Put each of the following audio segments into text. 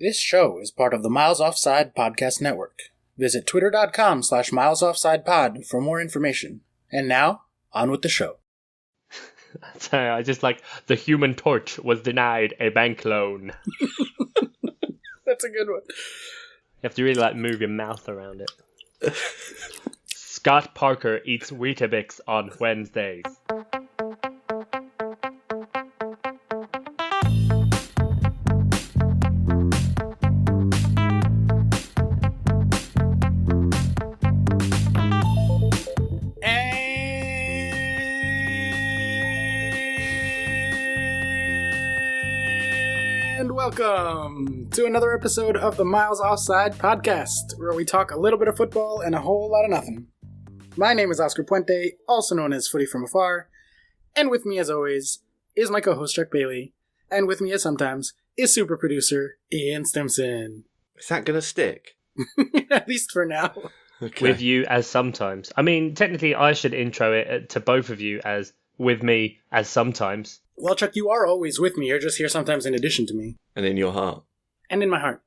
This show is part of the Miles Offside Podcast Network. Visit twitter.com/milesoffsidepod for more information. And now, on with the show. I just like, the Human Torch was denied a bank loan. That's a good one. You have to really move your mouth around it. Scott Parker eats Weetabix on Wednesdays. And welcome to another episode of the Miles Offside Podcast, where we talk a little bit of football and a whole lot of nothing. My name is Oscar Puente, also known as Footy from Afar, and with me as always is my co-host Chuck Bailey, and with me as sometimes is super producer Ian Stimson. Is that going to stick? At least for now. Okay. With you as sometimes. I mean, technically I should intro it to both of you as with me as sometimes. Well, Chuck, you are always with me. You're just here sometimes in addition to me. And in your heart. And in my heart.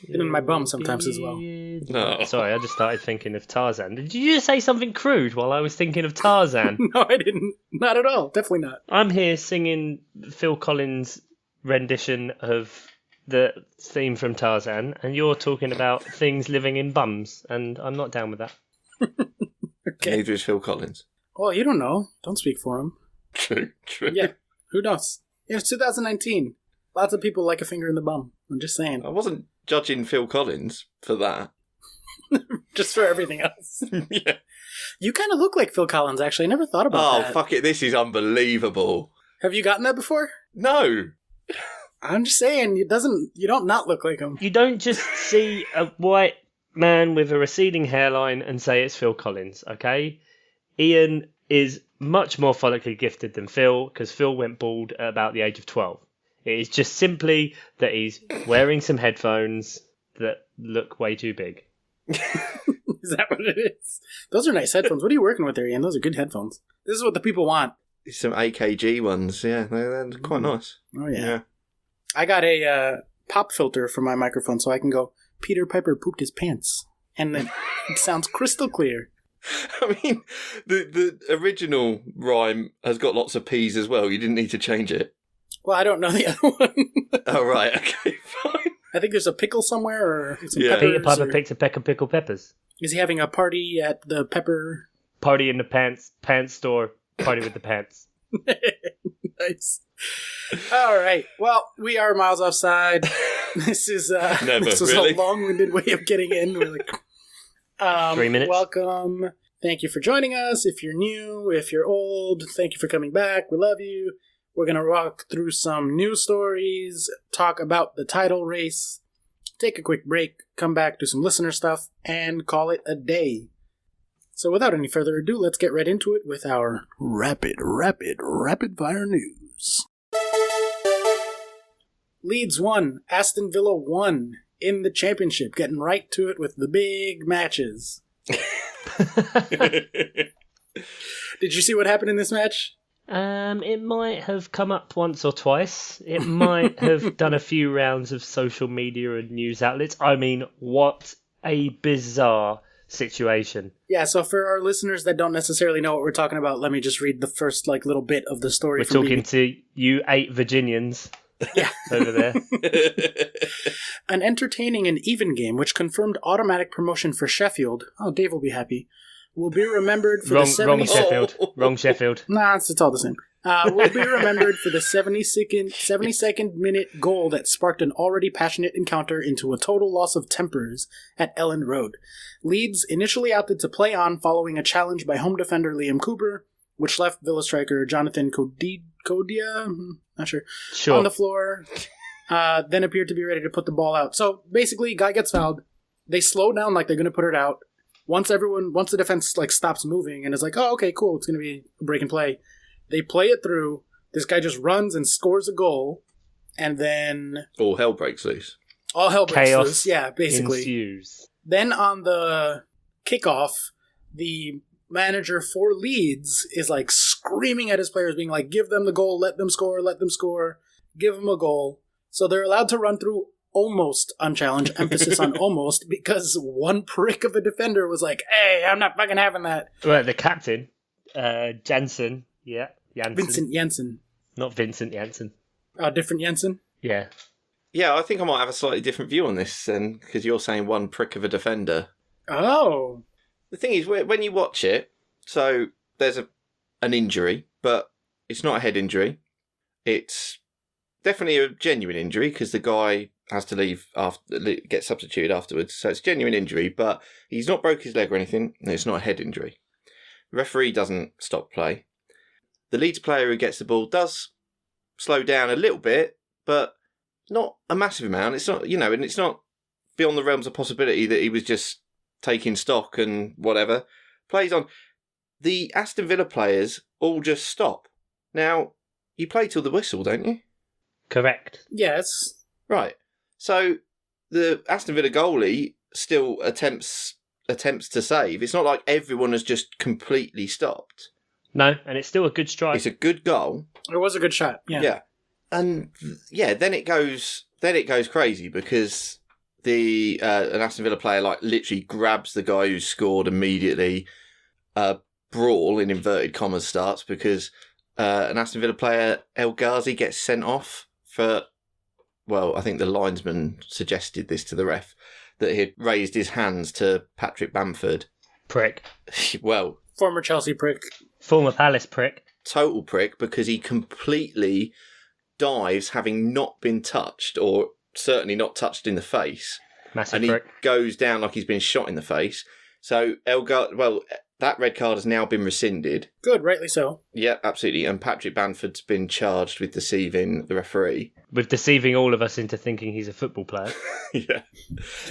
And in my bum sometimes as well. No. Sorry, I just started thinking of Tarzan. Did you just say something crude while I was thinking of Tarzan? No, I didn't. Not at all. Definitely not. I'm here singing Phil Collins' rendition of the theme from Tarzan, and you're talking about things living in bums, and I'm not down with that. Okay. Neither is Phil Collins. Well, you don't know. Don't speak for him. True. Yeah. Who knows? It's 2019. Lots of people like a finger in the bum. I'm just saying. I wasn't judging Phil Collins for that. Just for everything else. Yeah. You kind of look like Phil Collins, actually. I never thought about that. Oh, fuck it. This is unbelievable. Have you gotten that before? No. I'm just saying, you don't not look like him. You don't just see a white man with a receding hairline and say it's Phil Collins, okay? Ian is much more follically gifted than Phil, because Phil went bald at about the age of 12. It is just simply that he's wearing some headphones that look way too big. Is that what it is? Those are nice headphones. What are you working with there, Ian? Those are good headphones. This is what the people want. Some AKG ones. Yeah, they're quite nice. Oh, yeah. I got a pop filter for my microphone so I can go, Peter Piper pooped his pants. And then it sounds crystal clear. I mean, the original rhyme has got lots of P's as well. You didn't need to change it. Well, I don't know the other one. Oh, right. Okay, fine. I think there's a pickle somewhere or some peppers. Peter Piper picked a peck of pickled peppers. Is he having a party at the pepper? Party in the pants store. Party with the pants. Nice. All right. Well, we are Miles Offside. This is a long-winded way of getting in. We're like, 3 minutes. Welcome. Thank you for joining us. If you're new, if you're old, thank you for coming back. We love you. We're going to walk through some news stories, talk about the title race, take a quick break, come back, do some listener stuff, and call it a day. So without any further ado, let's get right into it with our rapid fire news. Leeds won, Aston Villa won in the championship, getting right to it with the big matches. Did you see what happened in this match? It might have come up once or twice. It might have done a few rounds of social media and news outlets. I mean, what a bizarre situation. Yeah, so for our listeners that don't necessarily know what we're talking about, let me just read the first little bit of the story. We're talking to you 8 Virginians. Yeah. Over there. An entertaining and even game which confirmed automatic promotion for Sheffield. Oh, Dave will be happy. Will be remembered for wrong, the 70... Wrong Sheffield. Nah, it's all the same. Will be remembered for the 72nd minute goal that sparked an already passionate encounter into a total loss of tempers at Elland Road. Leeds initially opted to play on following a challenge by home defender Liam Cooper, which left Villa striker Jonathan Kodia, not sure, on the floor, then appeared to be ready to put the ball out. So basically, guy gets fouled. They slow down like they're going to put it out. Once the defense stops moving and is like, oh, okay, cool, it's going to be a break and play, they play it through. This guy just runs and scores a goal, and then all hell breaks loose. All hell breaks Chaos loose, yeah, basically. Ensues. Then on the kickoff, the manager for Leeds is screaming at his players, being like, give them the goal, let them score, give them a goal. So they're allowed to run through almost unchallenged, emphasis on almost, because one prick of a defender was like, hey, I'm not fucking having that. Well, the captain, Jansen. Yeah, Jansen. Vincent Janssen. Not Vincent Jansen. Different Janssen? Yeah. Yeah, I think I might have a slightly different view on this then, because you're saying one prick of a defender. Oh. The thing is, when you watch it, so there's an injury, but it's not a head injury. It's definitely a genuine injury because the guy has to leave after, get substituted afterwards. So it's a genuine injury, but he's not broke his leg or anything. And it's not a head injury. The referee doesn't stop play. The Leeds player who gets the ball does slow down a little bit, but not a massive amount. It's not, and it's not beyond the realms of possibility that he was just taking stock and whatever. Plays on. The Aston Villa players all just stop. Now, you play till the whistle, don't you? Correct. Yes. Right. So the Aston Villa goalie still attempts to save. It's not like everyone has just completely stopped. No, and it's still a good strike. It's a good goal. It was a good shot. Yeah. Yeah. And then it goes crazy because an Aston Villa player literally grabs the guy who scored immediately. Brawl in inverted commas starts because an Aston Villa player, El Ghazi, gets sent off for, well, I think the linesman suggested this to the ref, that he had raised his hands to Patrick Bamford. Prick. Well, former Chelsea prick. Former Palace prick. Total prick, because he completely dives having not been touched, or certainly not touched in the face. Massive and prick. He goes down like he's been shot in the face. So that red card has now been rescinded. Good, rightly so. Yeah, absolutely. And Patrick Bamford's been charged with deceiving the referee. With deceiving all of us into thinking he's a football player. Yeah,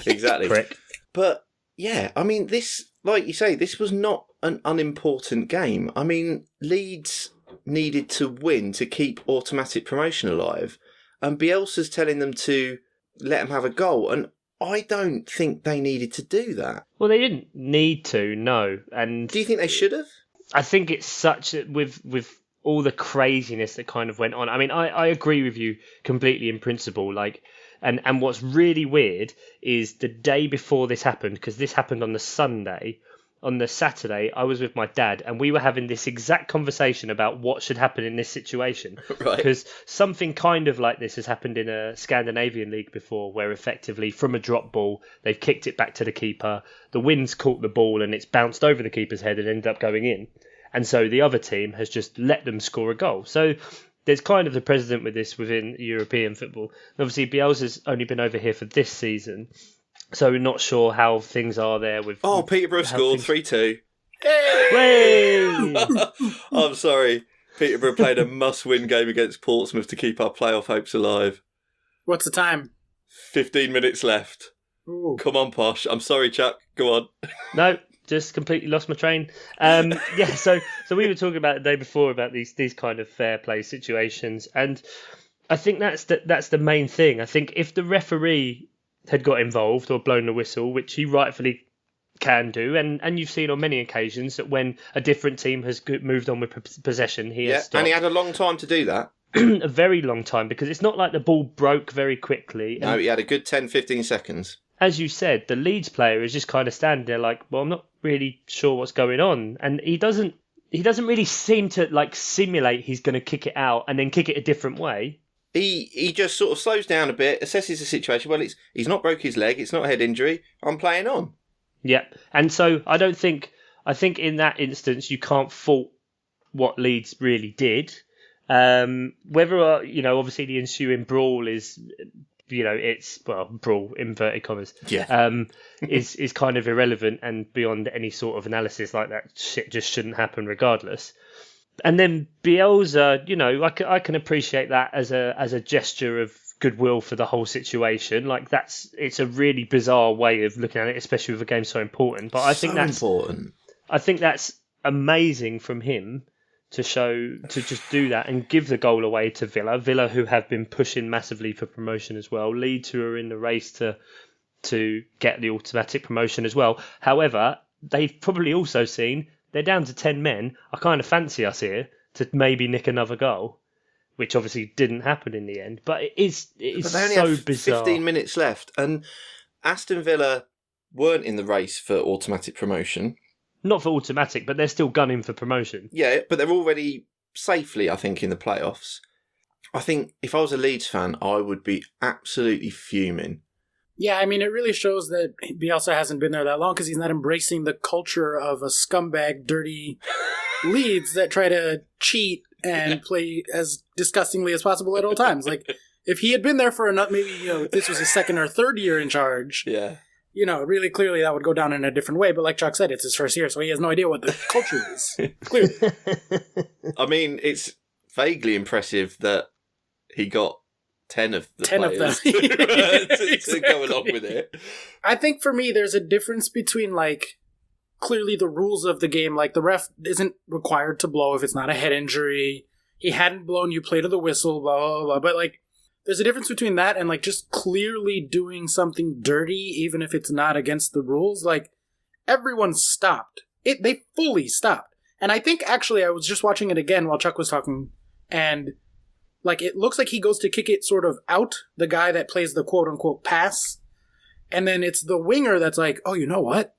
exactly. Prick. But, yeah, I mean, this, like you say, this was not an unimportant game. I mean, Leeds needed to win to keep automatic promotion alive. And Bielsa's telling them to let them have a goal. And I don't think they needed to do that. Well, they didn't need to, no. And do you think they should have? I think it's such with all the craziness that kind of went on. I mean, I agree with you completely in principle. And what's really weird is the day before this happened, because this happened on the Sunday. On the Saturday, I was with my dad, and we were having this exact conversation about what should happen in this situation. Right. Because something kind of like this has happened in a Scandinavian league before, where effectively from a drop ball, they've kicked it back to the keeper, the wind's caught the ball, and it's bounced over the keeper's head and ended up going in. And so the other team has just let them score a goal. So there's kind of the precedent with this within European football. And obviously, Bielsa's only been over here for this season. So we're not sure how things are there with... Oh, Peterborough scored 3-2. Hey! I'm sorry. Peterborough played a must-win game against Portsmouth to keep our playoff hopes alive. What's the time? 15 minutes left. Ooh. Come on, Posh. I'm sorry, Chuck. Go on. No, just completely lost my train. Yeah, so we were talking about the day before about these kind of fair play situations. And I think that's the main thing. I think if the referee had got involved or blown the whistle, which he rightfully can do, and you've seen on many occasions that when a different team has moved on with possession, he has stopped. And he had a long time to do that. A very long time, because it's not like the ball broke very quickly. No, he had a good 10-15 seconds. As you said, the Leeds player is just kind of standing there like, well, I'm not really sure what's going on, and he doesn't really seem to simulate he's going to kick it out and then kick it a different way. He just sort of slows down a bit, assesses the situation. Well, he's not broke his leg. It's not a head injury. I'm playing on. Yeah, and so I think in that instance you can't fault what Leeds really did. Whether obviously the ensuing brawl is, it's brawl inverted commas. Yeah. Is kind of irrelevant and beyond any sort of analysis. Like that shit just shouldn't happen regardless. And then Bielsa, I can appreciate that as a gesture of goodwill for the whole situation. It's a really bizarre way of looking at it, especially with a game so important. But I think that's important. I think that's amazing from him to just do that and give the goal away to Villa. Villa, who have been pushing massively for promotion as well. Leeds, who are in the race to get the automatic promotion as well. However, they've probably also seen they're down to 10 men. I kind of fancy us here to maybe nick another goal. which obviously didn't happen in the end. But it is But they only so have bizarre. 15 minutes left, and Aston Villa weren't in the race for automatic promotion. Not for automatic, but they're still gunning for promotion. Yeah, but they're already safely, I think, in the playoffs. I think if I was a Leeds fan, I would be absolutely fuming. Yeah, I mean, it really shows that Bielsa hasn't been there that long because he's not embracing the culture of a scumbag, dirty Leeds that try to cheat and play as disgustingly as possible at all times. Like, if he had been there for maybe, if this was his second or third year in charge, Yeah. Really clearly that would go down in a different way. But like Chuck said, it's his first year, so he has no idea what the culture is. Clearly. I mean, it's vaguely impressive that he got 10 of the 10 of them. players to go along with it. I think for me, there's a difference between, like, clearly the rules of the game. Like, the ref isn't required to blow if it's not a head injury. He hadn't blown, you play to the whistle, blah, blah, blah. But, like, there's a difference between that and, like, just clearly doing something dirty, even if it's not against the rules. Like, everyone stopped. They fully stopped. And I think, actually, I was just watching it again while Chuck was talking, and, like, it looks like he goes to kick it sort of out, the guy that plays the quote-unquote pass, and then it's the winger that's like, oh, you know what?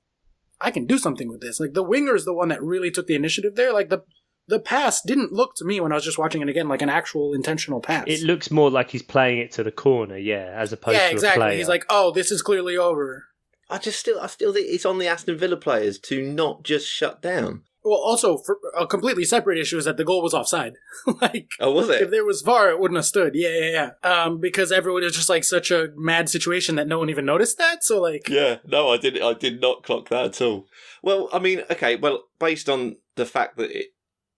I can do something with this. Like, the winger is the one that really took the initiative there. Like, the pass didn't look to me when I was just watching it again like an actual intentional pass. It looks more like he's playing it to the corner, as opposed to exactly. a player. He's like, oh, this is clearly over. I still think it's on the Aston Villa players to not just shut down. Well, also, for a completely separate issue is that the goal was offside. Like, Oh, was it? if there was VAR, it wouldn't have stood. Yeah. Because everyone is just like such a mad situation that no one even noticed that. So, like, Yeah, no, I did not clock that at all. Well, I mean, okay, based on the fact that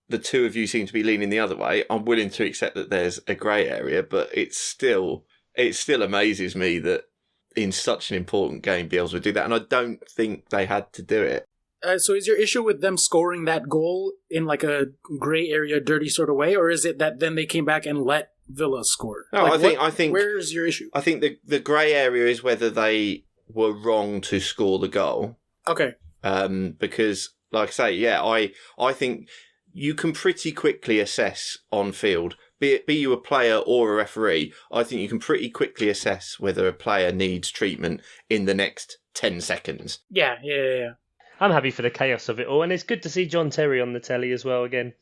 the two of you seem to be leaning the other way, I'm willing to accept that there's a grey area, but it still amazes me that in such an important game, Bielsa would do that, and I don't think they had to do it. So is your issue with them scoring that goal in like a gray area, dirty sort of way, or is it that then they came back and let Villa score? No, Like, I think where's your issue? I think the grey area is whether they were wrong to score the goal. Okay. Because, like I say, yeah, I think you can pretty quickly assess on field, be you a player or a referee. I think you can pretty quickly assess whether a player needs treatment in the next 10 seconds. Yeah. I'm happy for the chaos of it all, and it's good to see John Terry on the telly as well again.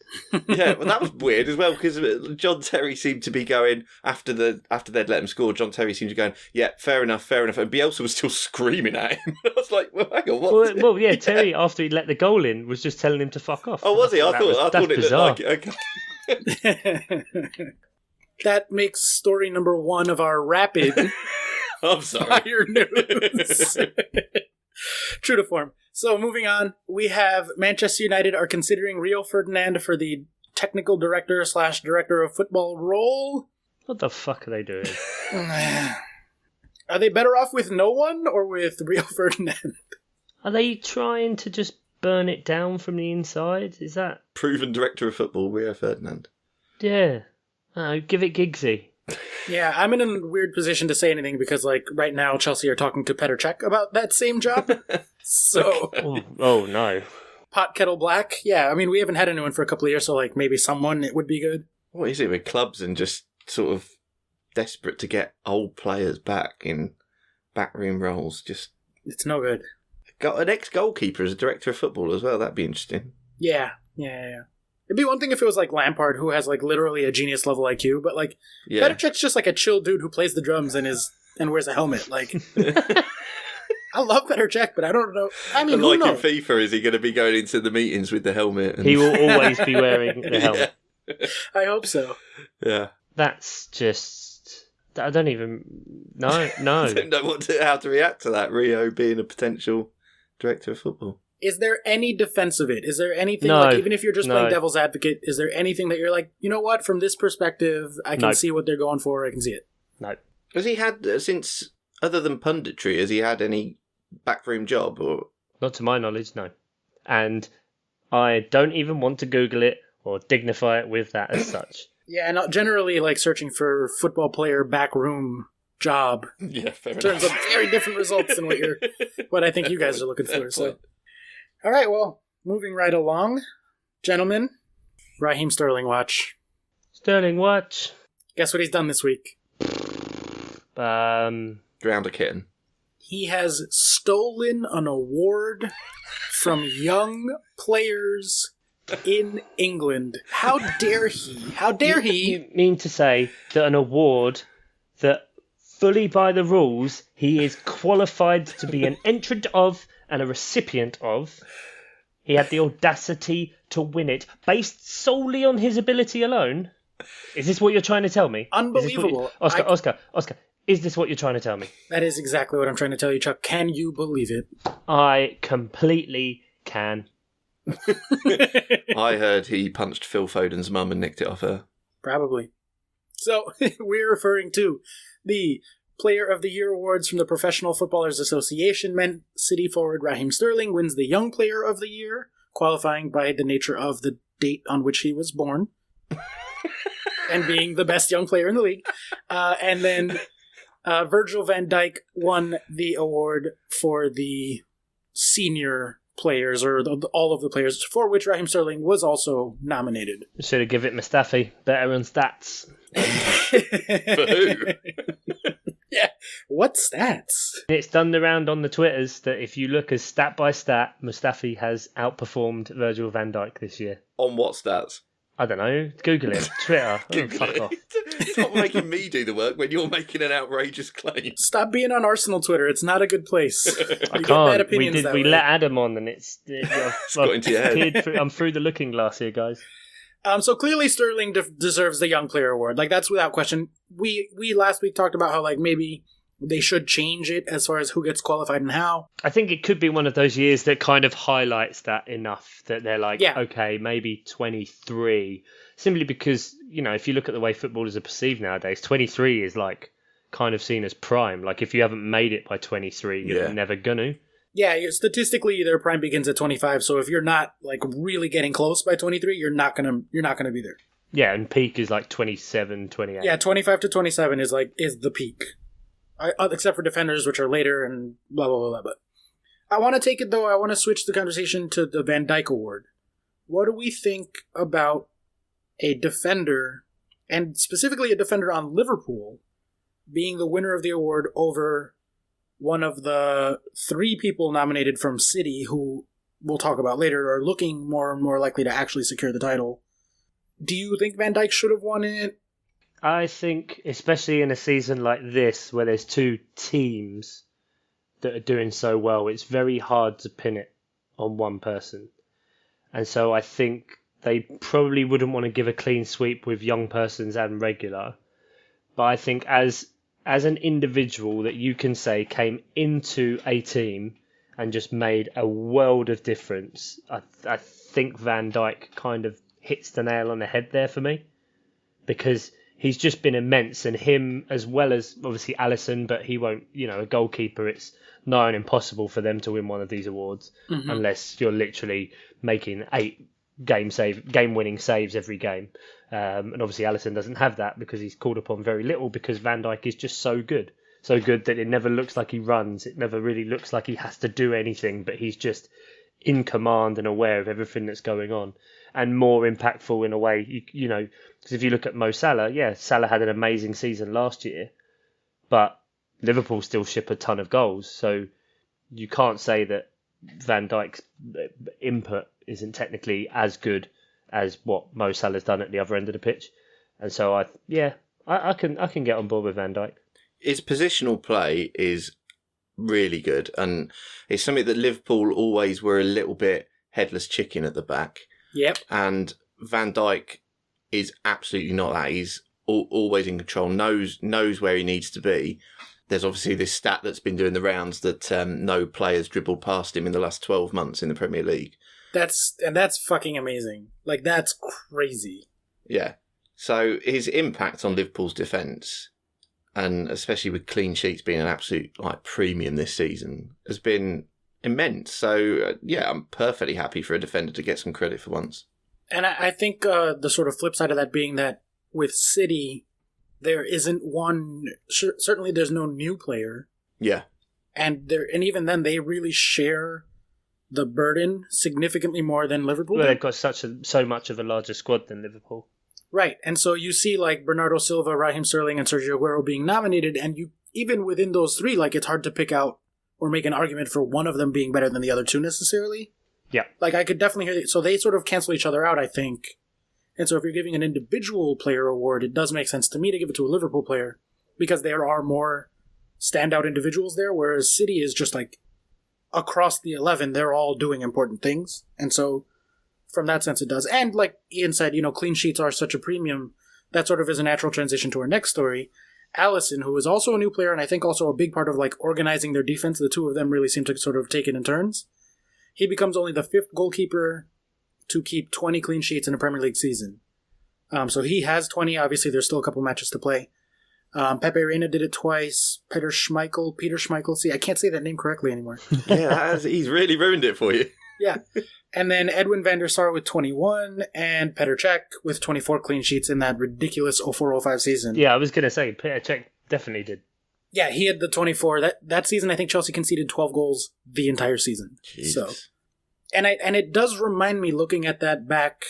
Yeah, well, that was weird as well, because John Terry seemed to be going, after they'd let him score, John Terry seemed to be going, yeah, fair enough, and Bielsa was still screaming at him. I was like, well, hang on, what? Well, yeah, Terry, after he let the goal in, was just telling him to fuck off. Oh, was he? I thought it bizarre. looked like it. Okay. That makes story number 1 of our rapid I'm sorry. fire news. True to form. So moving on, we have Manchester United are considering Rio Ferdinand for the technical director / director of football role. What the fuck are they doing? Are they better off with no one or with Rio Ferdinand? Are they trying to just burn it down from the inside? Is that... Proven director of football, Rio Ferdinand. Yeah. Give it Giggsy. Yeah, I'm in a weird position to say anything because, like, right now Chelsea are talking to Petr Cech about that same job. So, Oh, no. pot kettle black. Yeah, I mean, we haven't had anyone for a couple of years, so, like, maybe someone, it would be good. What is it with clubs and just sort of desperate to get old players back in backroom roles? Just It's no good. got an ex-goalkeeper as a director of football as well. That'd be interesting. Yeah. It'd be one thing if it was, like, Lampard, who has, like, literally a genius-level IQ, but, like, Yeah. Petr Cech's just, like, a chill dude who plays the drums and wears a helmet. Like, I love Petr Cech, but I don't know. I mean, And who like in knows? FIFA, is he going to be going into the meetings with the helmet? And... He will always be wearing the helmet. I hope so. Yeah. That's just... I don't even... No. I don't know how to react to that, Rio being a potential director of football. Is there any defense of it? Is there anything, No. like, even if you're just No. playing devil's advocate, is there anything that you're like, you know what, from this perspective, I can No. see what they're going for, I can see it? No. Has he had, since, other than punditry, has he had any backroom job? Or Not to my knowledge, no. And I don't even want to Google it or dignify it with that as such. Yeah, and generally, like, searching for football player backroom job Yeah, fair turns up very different results than what I think you guys are looking for. So, all right, well, moving right along, gentlemen, Raheem Sterling watch. Sterling, what? Guess what he's done this week? Drowned a kitten. He has stolen an award from young players in England. How dare he? How dare he? You mean to say that an award that, fully by the rules, he is qualified to be an entrant of and a recipient of, he had the audacity to win it based solely on his ability alone? Is this what you're trying to tell me? Unbelievable. Oscar, is this what you're trying to tell me? That is exactly what I'm trying to tell you, Chuck. Can you believe it? I completely can. I heard he punched Phil Foden's mum and nicked it off her. Probably. So, we're referring to the Player of the Year awards from the Professional Footballers Association. Man City forward Raheem Sterling wins the Young Player of the Year, qualifying by the nature of the date on which he was born, and being the best young player in the league. And then Virgil van Dijk won the award for the senior players, or all of the players, for which Raheem Sterling was also nominated. Should have given it Mustafi. Better on stats. For who? Yeah. What stats? It's done the round on the Twitters that if you look as stat by stat, Mustafi has outperformed Virgil van Dijk this year. On what stats? I don't know. Google it. Twitter. Fuck off. Stop making me do the work when you're making an outrageous claim. Stop being on Arsenal Twitter. It's not a good place. I You get bad can't. opinions that We way. let Adam on, and it's got into your head. I'm through the looking glass here, guys. So clearly Sterling deserves the Young Player Award. Like, that's without question. We last week talked about how, like, maybe they should change it as far as who gets qualified and how. I think it could be one of those years that kind of highlights that enough that they're like, Yeah. okay, maybe 23. Simply because, if you look at the way footballers are perceived nowadays, 23 is like kind of seen as prime. Like, if you haven't made it by 23, you're never gonna. Yeah, statistically their prime begins at 25, so if you're not, like, really getting close by 23, you're not gonna be there. Yeah, and peak is like 27, 28. Yeah, 25 to 27 is the peak. Except for defenders, which are later and blah, blah, blah, blah. But I want to switch the conversation to the Van Dijk Award. What do we think about a defender, and specifically a defender on Liverpool, being the winner of the award over one of the 3 people nominated from City, who we'll talk about later, are looking more and more likely to actually secure the title? Do you think Van Dijk should have won it? I think, especially in a season like this, where there's 2 teams that are doing so well, it's very hard to pin it on one person. And so I think they probably wouldn't want to give a clean sweep with young persons and regular. But I think as an individual that you can say came into a team and just made a world of difference, I think Van Dijk kind of hits the nail on the head there for me. Because he's just been immense, and him, as well as obviously Alisson, but he won't, a goalkeeper, it's nigh on impossible for them to win one of these awards unless you're literally making 8 game-winning saves every game. And obviously Alisson doesn't have that because he's called upon very little, because Van Dijk is just so good. So good that it never looks like he runs. It never really looks like he has to do anything, but he's just in command and aware of everything that's going on. And more impactful in a way, because if you look at Mo Salah, Salah had an amazing season last year, but Liverpool still ship a ton of goals. So you can't say that Van Dijk's input isn't technically as good as what Mo Salah's done at the other end of the pitch. And so I can get on board with Van Dijk. His positional play is really good, and it's something that Liverpool always were a little bit headless chicken at the back. Yep. And Van Dijk is absolutely not that. He's always in control, knows where he needs to be. There's obviously this stat that's been doing the rounds that no players dribbled past him in the last 12 months in the Premier League. That's fucking amazing. Like, that's crazy. Yeah. So his impact on Liverpool's defence, and especially with clean sheets being an absolute premium this season, has been immense. So I'm perfectly happy for a defender to get some credit for once. And I think the sort of flip side of that being that with City, there isn't one. Certainly, there's no new player. Yeah, and even then, they really share the burden significantly more than Liverpool. Well, they've got so much of a larger squad than Liverpool. Right, and so you see like Bernardo Silva, Raheem Sterling, and Sergio Aguero being nominated, and you even within those three, like it's hard to pick out or make an argument for one of them being better than the other two necessarily. Yeah. Like I could definitely hear so they sort of cancel each other out, I think. And so if you're giving an individual player award, it does make sense to me to give it to a Liverpool player because there are more standout individuals there, whereas City is just like across the 11, they're all doing important things. And so from that sense, it does. And like Ian said, clean sheets are such a premium. That sort of is a natural transition to our next story. Allison, who is also a new player and I think also a big part of like organizing their defense, the two of them really seem to sort of take it in turns. He becomes only the 5th goalkeeper to keep 20 clean sheets in a Premier League season. So he has 20. Obviously, there's still a couple matches to play. Pepe Reina did it twice. Peter Schmeichel. See, I can't say that name correctly anymore. Yeah, he's really ruined it for you. Yeah. And then Edwin van der Sar with 21 and Petr Cech with 24 clean sheets in that ridiculous 04-05 season. Yeah, I was going to say, Petr Cech definitely did. Yeah, he had the 24. That season, I think Chelsea conceded 12 goals the entire season. Jesus. So, and it does remind me, looking at that back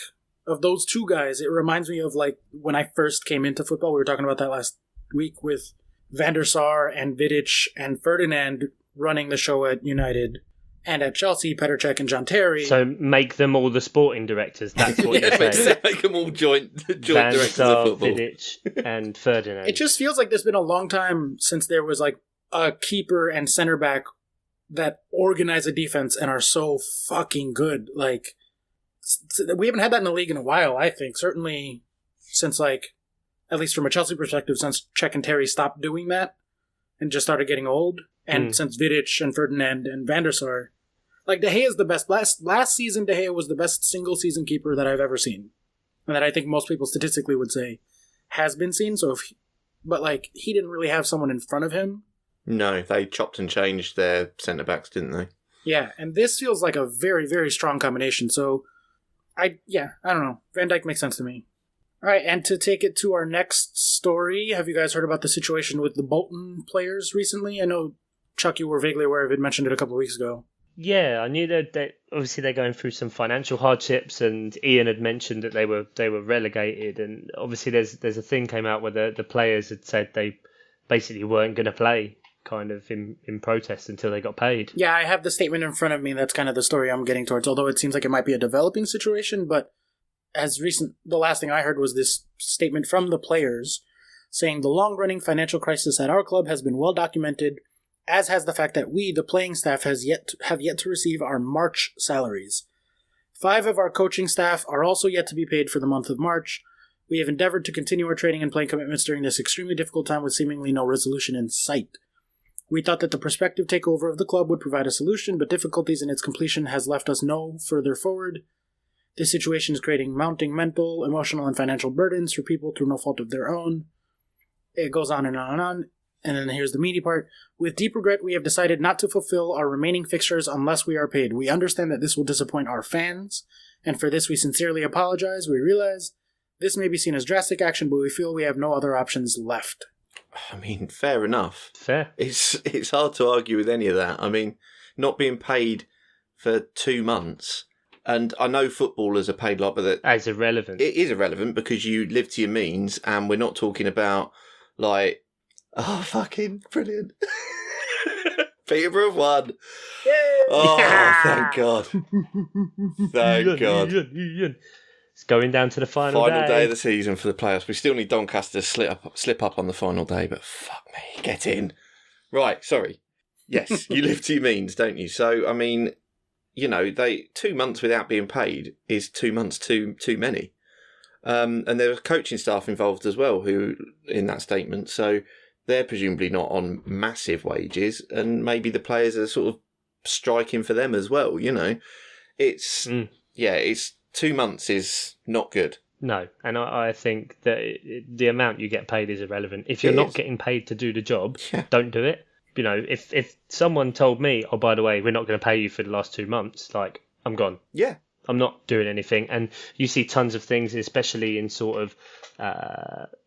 of those two guys, it reminds me of like when I first came into football. We were talking about that last week with Van der Sar and Vidic and Ferdinand running the show at United. And at Chelsea, Petr Cech and John Terry. So make them all the sporting directors. That's what you're saying. Make them all joint Van directors Sar, of football. Vidic, and Ferdinand. It just feels like there's been a long time since there was like a keeper and center back that organize a defense and are so fucking good. Like, we haven't had that in the league in a while, I think. Certainly since like, at least from a Chelsea perspective, since Cech and Terry stopped doing that and just started getting old. And since Vidic and Ferdinand and Van der Sar, like De Gea is the best. Last season, De Gea was the best single season keeper that I've ever seen, and that I think most people statistically would say has been seen. So, but like he didn't really have someone in front of him. No, they chopped and changed their centre backs, didn't they? Yeah, and this feels like a very, very strong combination. So, I don't know. Van Dijk makes sense to me. All right, and to take it to our next story, have you guys heard about the situation with the Bolton players recently? I know, Chuck, you were vaguely aware of it, mentioned it a couple of weeks ago. Yeah, I knew that obviously they're going through some financial hardships, and Ian had mentioned that they were relegated, and obviously there's a thing came out where the players had said they basically weren't going to play, kind of in protest until they got paid. Yeah, I have the statement in front of me. That's kind of the story I'm getting towards, although it seems like it might be a developing situation, but the last thing I heard was this statement from the players saying the long-running financial crisis at our club has been well documented, as has the fact that we, the playing staff, have yet to receive our March salaries. 5 of our coaching staff are also yet to be paid for the month of March. We have endeavored to continue our training and playing commitments during this extremely difficult time with seemingly no resolution in sight. We thought that the prospective takeover of the club would provide a solution, but difficulties in its completion has left us no further forward. This situation is creating mounting mental, emotional, and financial burdens for people through no fault of their own. It goes on and on and on. And then here's the meaty part. With deep regret, we have decided not to fulfill our remaining fixtures unless we are paid. We understand that this will disappoint our fans, and for this we sincerely apologize. We realize this may be seen as drastic action, but we feel we have no other options left. I mean, fair enough. Fair. It's hard to argue with any of that. I mean, not being paid for 2 months, and I know footballers are paid a lot, but It's irrelevant. it is irrelevant because you live to your means, and we're not talking about like, oh, fucking brilliant. Peterborough have won. Yay! Oh, Yeah. thank God. Thank God. It's going down to the final Day of the season for the playoffs. We still need Doncaster to slip up on the final day, but fuck me, get in. Right, sorry. Yes, you live to your means, don't you? So, I mean, 2 months without being paid is 2 months too many. And there was coaching staff involved as well who in that statement, so they're presumably not on massive wages, and maybe the players are sort of striking for them as well, It's 2 months is not good. No, and I think that the amount you get paid is irrelevant. If you're not getting paid to do the job, don't do it. If someone told me, oh, by the way, we're not going to pay you for the last 2 months, like, I'm gone. Yeah. I'm not doing anything. And you see tons of things, especially in sort of,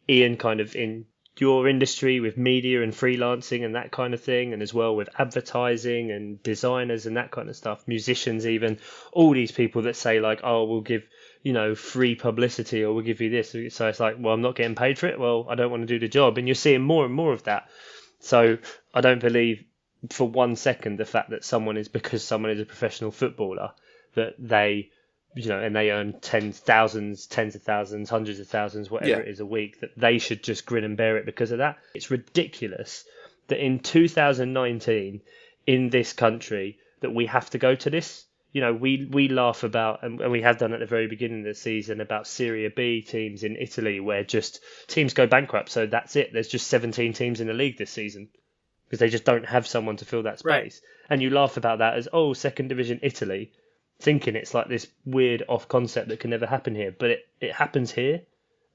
Ian, kind of in your industry with media and freelancing and that kind of thing, and as well with advertising and designers and that kind of stuff, musicians even, all these people that say like, oh, we'll give, free publicity, or we'll give you this. So it's like, well, I'm not getting paid for it. Well, I don't want to do the job. And you're seeing more and more of that. So I don't believe for 1 second the fact that because someone is a professional footballer, that they, and they earn tens of thousands, hundreds of thousands, whatever it is a week, that they should just grin and bear it because of that. It's ridiculous that in 2019 in this country that we have to go to this. We laugh about, and we have done at the very beginning of the season, about Serie B teams in Italy where just teams go bankrupt. So that's it. There's just 17 teams in the league this season because they just don't have someone to fill that space. Right. And you laugh about that as, second division Italy, thinking it's like this weird off concept that can never happen here. But it happens here.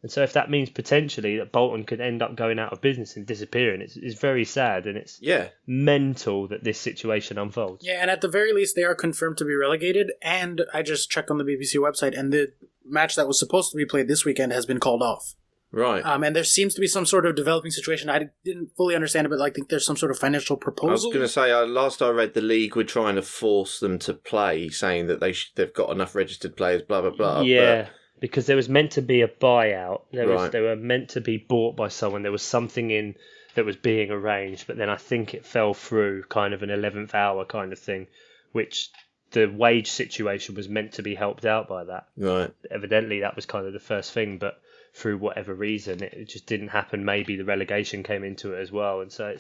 And so if that means potentially that Bolton could end up going out of business and disappearing, it's very sad, and it's mental that this situation unfolds. Yeah, and at the very least, they are confirmed to be relegated, and I just checked on the BBC website, and the match that was supposed to be played this weekend has been called off. Right. And there seems to be some sort of developing situation. I didn't fully understand it, but I think there's some sort of financial proposal. I was going to say, last I read, the league were trying to force them to play, saying that they've got enough registered players, blah, blah, blah. Yeah. Because there was meant to be a buyout. They were meant to be bought by someone. There was something in that was being arranged, but then I think it fell through, kind of an 11th hour kind of thing, which the wage situation was meant to be helped out by that. Right. Evidently, that was kind of the first thing, but through whatever reason, it just didn't happen. Maybe the relegation came into it as well, and so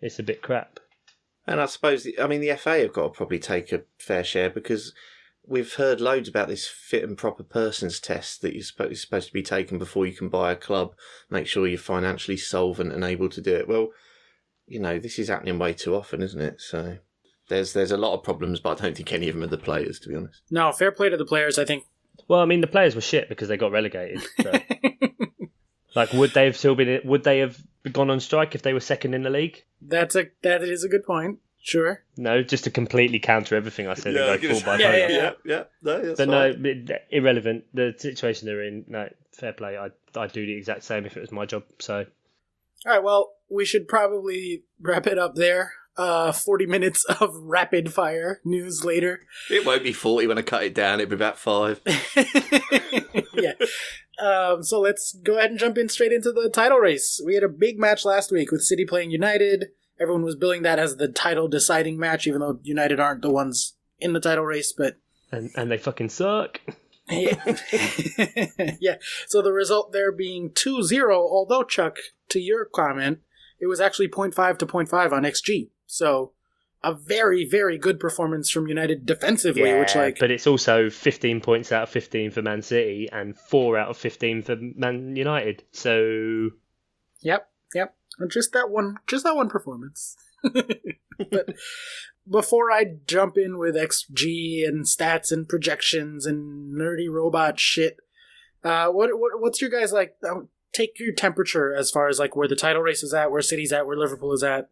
it's a bit crap. And I suppose, the FA have got to probably take a fair share, because we've heard loads about this fit and proper persons test that you're supposed to be taken before you can buy a club, make sure you're financially solvent and able to do it. Well, this is happening way too often, isn't it? So there's a lot of problems, but I don't think any of them are the players, to be honest. No, fair play to the players, I think. Well, the players were shit because they got relegated. So. Would they have gone on strike if they were second in the league? That is a good point. Sure. No, just to completely counter everything I said and go full by yeah. No, that's but fine. No, irrelevant. The situation they're in, no, fair play. I'd do the exact same if it was my job. So. All right, well, we should probably wrap it up there. 40 minutes of rapid fire news later. It won't be 40 when I cut it down. It'll be about 5. Yeah. So let's go ahead and jump in straight into the title race. We had a big match last week with City playing United. Everyone was billing that as the title deciding match, even though United aren't the ones in the title race, but... And they fucking suck. Yeah. Yeah. So the result there being 2-0, although, Chuck, to your comment, it was actually 0.5 to 0.5 on XG. So a very, very good performance from United defensively, but it's also 15 points out of 15 for Man City and 4 out of 15 for Man United. So... Yep. Just that one performance. But before I jump in with XG and stats and projections and nerdy robot shit, what's your guys take your temperature as far as where the title race is at, where City's at, where Liverpool is at.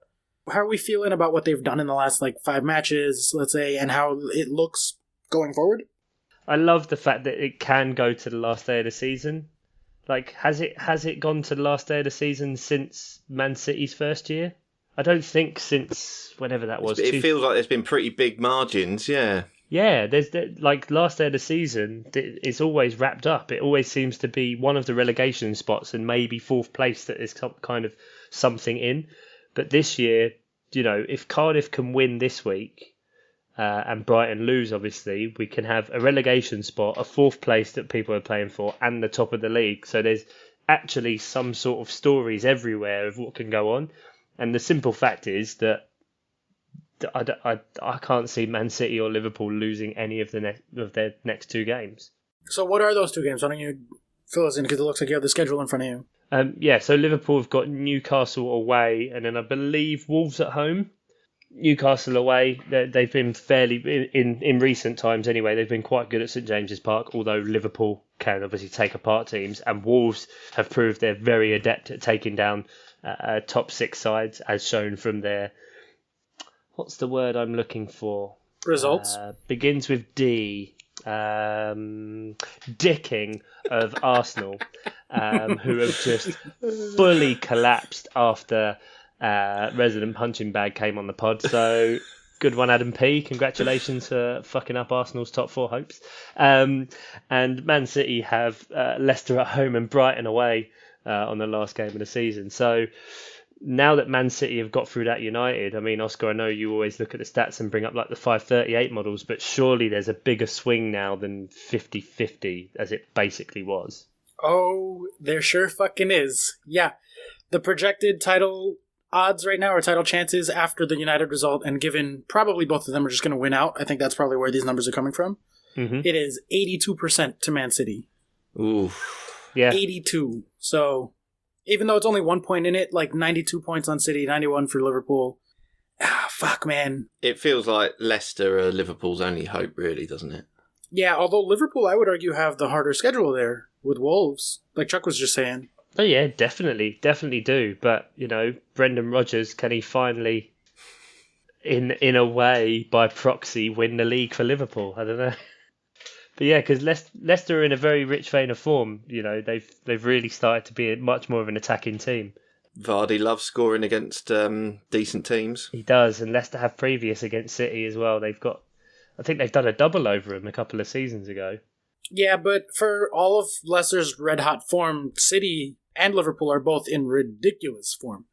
How are we feeling about what they've done in the last 5 matches, let's say, and how it looks going forward? I love the fact that it can go to the last day of the season. Has it gone to the last day of the season since Man City's first year? I don't think since whenever that was. It feels like there's been pretty big margins, yeah. Yeah, there's last day of the season, it's always wrapped up. It always seems to be one of the relegation spots and maybe 4th place that is kind of something in. But this year, if Cardiff can win this week and Brighton lose, obviously, we can have a relegation spot, a 4th place that people are playing for, and the top of the league. So there's actually some sort of stories everywhere of what can go on. And the simple fact is that I can't see Man City or Liverpool losing any of their next 2 games. So what are those 2 games? Why don't you fill us in, because it looks like you have the schedule in front of you. So Liverpool have got Newcastle away, and then I believe Wolves at home. Newcastle away, they've been fairly, in recent times anyway, they've been quite good at St James's Park, although Liverpool can obviously take apart teams, and Wolves have proved they're very adept at taking down top 6 sides, as shown from their, what's the word I'm looking for? Results? Begins with D. Dicking of Arsenal, who have just fully collapsed after Resident Punching Bag came on the pod. So Good one, Adam P. Congratulations for fucking up Arsenal's top four hopes. And Man City have Leicester at home and Brighton away on the last game of the season. So now that Man City have got through that United, I mean, Oscar, I know you always look at the stats and bring up like the 538 models, but surely there's a bigger swing now than 50-50 as it basically was. Oh, there sure fucking is. Yeah. The projected title odds right now, or title chances after the United result, and given probably both of them are just going to win out, I think that's probably where these numbers are coming from. Mm-hmm. It is 82% to Man City. Ooh. Yeah. 82. So even though it's only 1 point in it, like 92 points on City, 91 for Liverpool. Fuck, man. It feels like Leicester are Liverpool's only hope, really, doesn't it? Yeah, although Liverpool, I would argue, have the harder schedule there with Wolves, like Chuck was just saying. Oh yeah, definitely do. But Brendan Rodgers, can he finally, in a way, by proxy, win the league for Liverpool? I don't know. But yeah, because Leicester are in a very rich vein of form. They've really started to be much more of an attacking team. Vardy loves scoring against decent teams. He does, and Leicester have previous against City as well. I think they've done a double over him a couple of seasons ago. Yeah, but for all of Leicester's red-hot form, City and Liverpool are both in ridiculous form.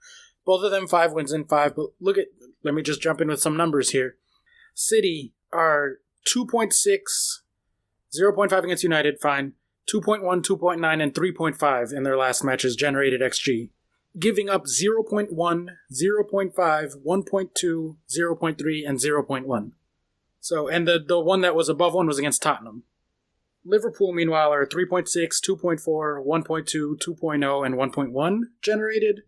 Both of them 5 wins in 5, but let me just jump in with some numbers here. City are 2.6, 0.5 against United, fine, 2.1, 2.9, and 3.5 in their last matches generated XG, giving up 0.1, 0.5, 1.2, 0.3, and 0.1. So, and the one that was above 1 was against Tottenham. Liverpool, meanwhile, are 3.6, 2.4, 1.2, 2.0, and 1.1 generated.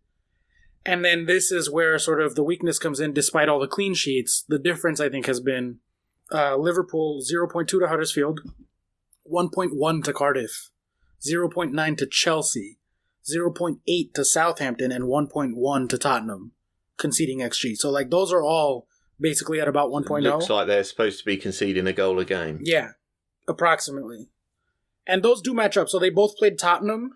And then this is where sort of the weakness comes in, despite all the clean sheets. The difference, I think, has been Liverpool 0.2 to Huddersfield, 1.1 to Cardiff, 0.9 to Chelsea, 0.8 to Southampton, and 1.1 to Tottenham, conceding XG. So, like, those are all basically at about 1.0. It looks like they're supposed to be conceding a goal a game. Yeah, approximately. And those do match up. So they both played Tottenham.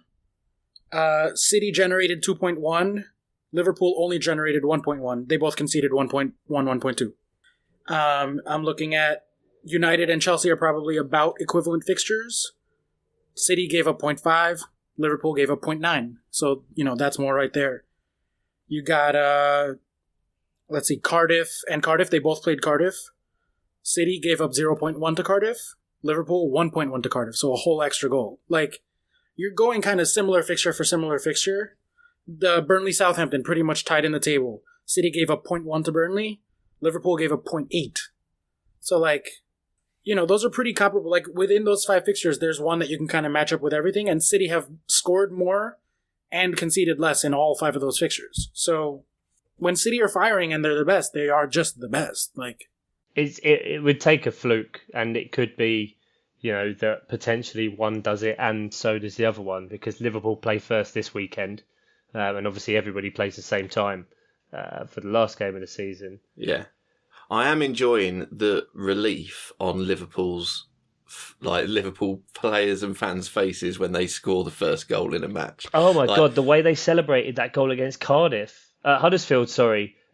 City generated 2.1. Liverpool only generated 1.1. They both conceded 1.1, 1.2. I'm looking at United and Chelsea are probably about equivalent fixtures. City gave up 0.5. Liverpool gave up 0.9. So, that's more right there. You got, Cardiff and Cardiff. They both played Cardiff. City gave up 0.1 to Cardiff. Liverpool 1.1 to Cardiff. So a whole extra goal. Like, you're going kind of similar fixture for similar fixture. The Burnley-Southampton pretty much tied in the table. City gave up 0.1 to Burnley. Liverpool gave up 0.8. So, those are pretty comparable. Like, within those 5 fixtures, there's one that you can kind of match up with everything, and City have scored more and conceded less in all 5 of those fixtures. So, when City are firing and they're the best, they are just the best. Like, it would take a fluke, and it could be, that potentially one does it and so does the other one, because Liverpool play first this weekend, and obviously everybody plays the same time for the last game of the season. Yeah. I am enjoying the relief on Liverpool players and fans' faces when they score the first goal in a match. Oh my God, the way they celebrated that goal against Huddersfield,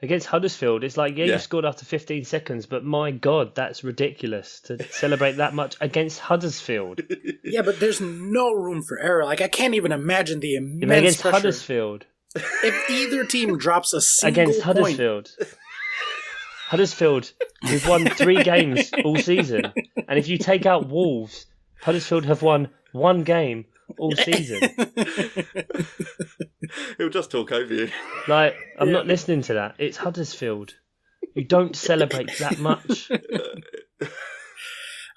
against Huddersfield, it's like, you scored after 15 seconds, but my God, that's ridiculous to celebrate that much against Huddersfield. Yeah, but there's no room for error. Like, I can't even imagine the immense against pressure. Huddersfield. If either team drops a single against Huddersfield. Huddersfield, we've won 3 games all season. And if you take out Wolves, Huddersfield have won 1 game all season. He'll just talk over you. I'm not listening to that. It's Huddersfield. You don't celebrate that much.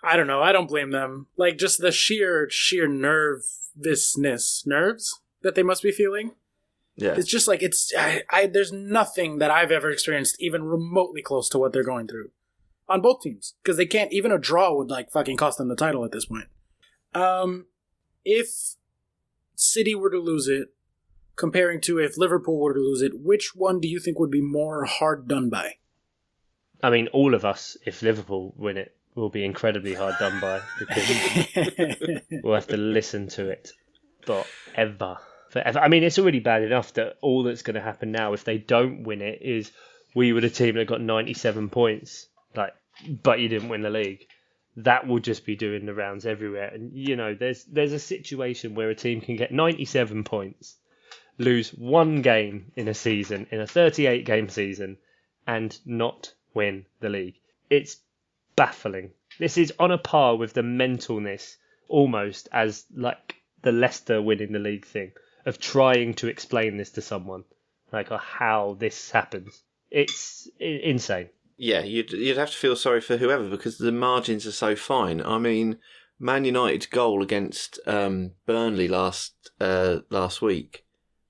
I don't know. I don't blame them. Like, just the sheer nerves that they must be feeling. Yeah. It's just like, there's nothing that I've ever experienced even remotely close to what they're going through on both teams, because they can't, even a draw would fucking cost them the title at this point. If City were to lose it, comparing to if Liverpool were to lose it, which one do you think would be more hard done by? I mean, all of us, if Liverpool win it, will be incredibly hard done by, because we'll have to listen to it forever. I mean, it's already bad enough that all that's going to happen now, if they don't win it, is we were the team that got 97 points like, but you didn't win the league. That will just be doing the rounds everywhere. And, there's a situation where a team can get 97 points, lose one game in a season, in a 38-game season, and not win the league. It's baffling. This is on a par with the mentalness, almost, as, like, the Leicester winning the league thing, of trying to explain this to someone, like, how this happens. It's insane. Yeah, you'd have to feel sorry for whoever because the margins are so fine. I mean, Man United's goal against Burnley last week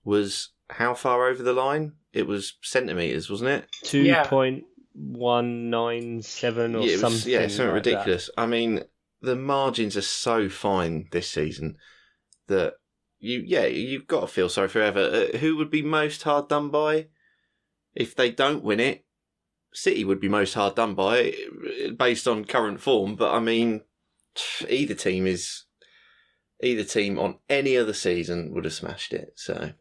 was how far over the line? It was centimetres, wasn't it? 2.197 or something. Yeah, something like ridiculous. That. I mean, the margins are so fine this season that you've got to feel sorry for whoever. Who would be most hard done by if they don't win it? City would be most hard done by based on current form, but I mean, either team on any other season would have smashed it. So,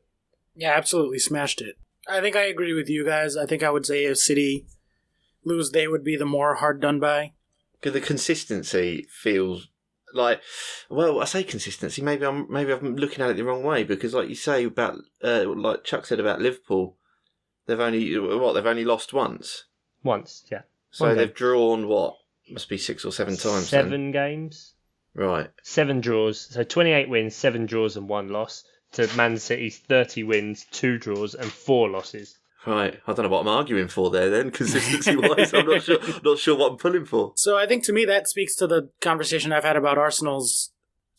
yeah, absolutely smashed it. I think I agree with you guys. I think I would say if City lose, they would be the more hard done by. Because the consistency feels like, well, I say consistency. Maybe I'm looking at it the wrong way because, like you say about, like Chuck said about Liverpool, they've only lost once. Once, yeah. So they've drawn what? Must be 6 or 7 times. 7 games. Right. 7 draws. So 28 wins, 7 draws and 1 loss. To Man City's 30 wins, 2 draws and 4 losses. Right. I don't know what I'm arguing for there then, consistency-wise. I'm not sure what I'm pulling for. So I think to me that speaks to the conversation I've had about Arsenal's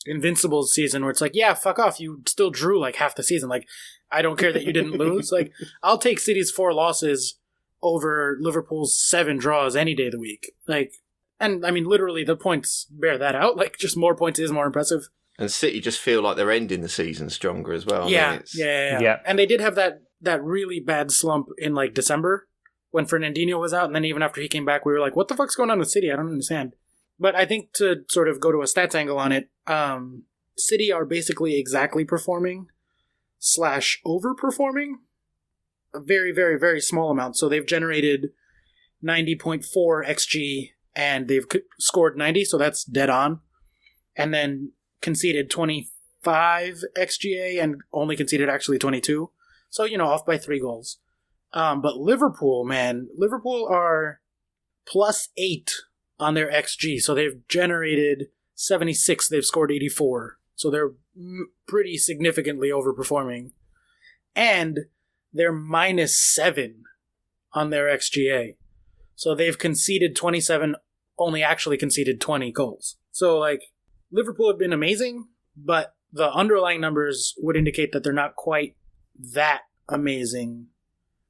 Invincibles season where it's like, yeah, fuck off. You still drew like half the season. Like, I don't care that you didn't lose. Like, I'll take City's 4 losses over Liverpool's 7 draws any day of the week. Like, and I mean, literally, the points bear that out. Like, just more points is more impressive. And City just feel like they're ending the season stronger as well. Yeah. And they did have that really bad slump in, like, December when Fernandinho was out. And then even after he came back, we were like, what the fuck's going on with City? I don't understand. But I think to sort of go to a stats angle on it, City are basically exactly performing / overperforming. A very, very, very small amount. So they've generated 90.4 XG and they've scored 90, so that's dead on. And then conceded 25 XGA and only conceded actually 22. So, off by 3 goals. But Liverpool are +8 on their XG. So they've generated 76, they've scored 84. So they're pretty significantly overperforming. And they're -7 on their XGA. So they've conceded 27, only actually conceded 20 goals. So, like, Liverpool have been amazing, but the underlying numbers would indicate that they're not quite that amazing.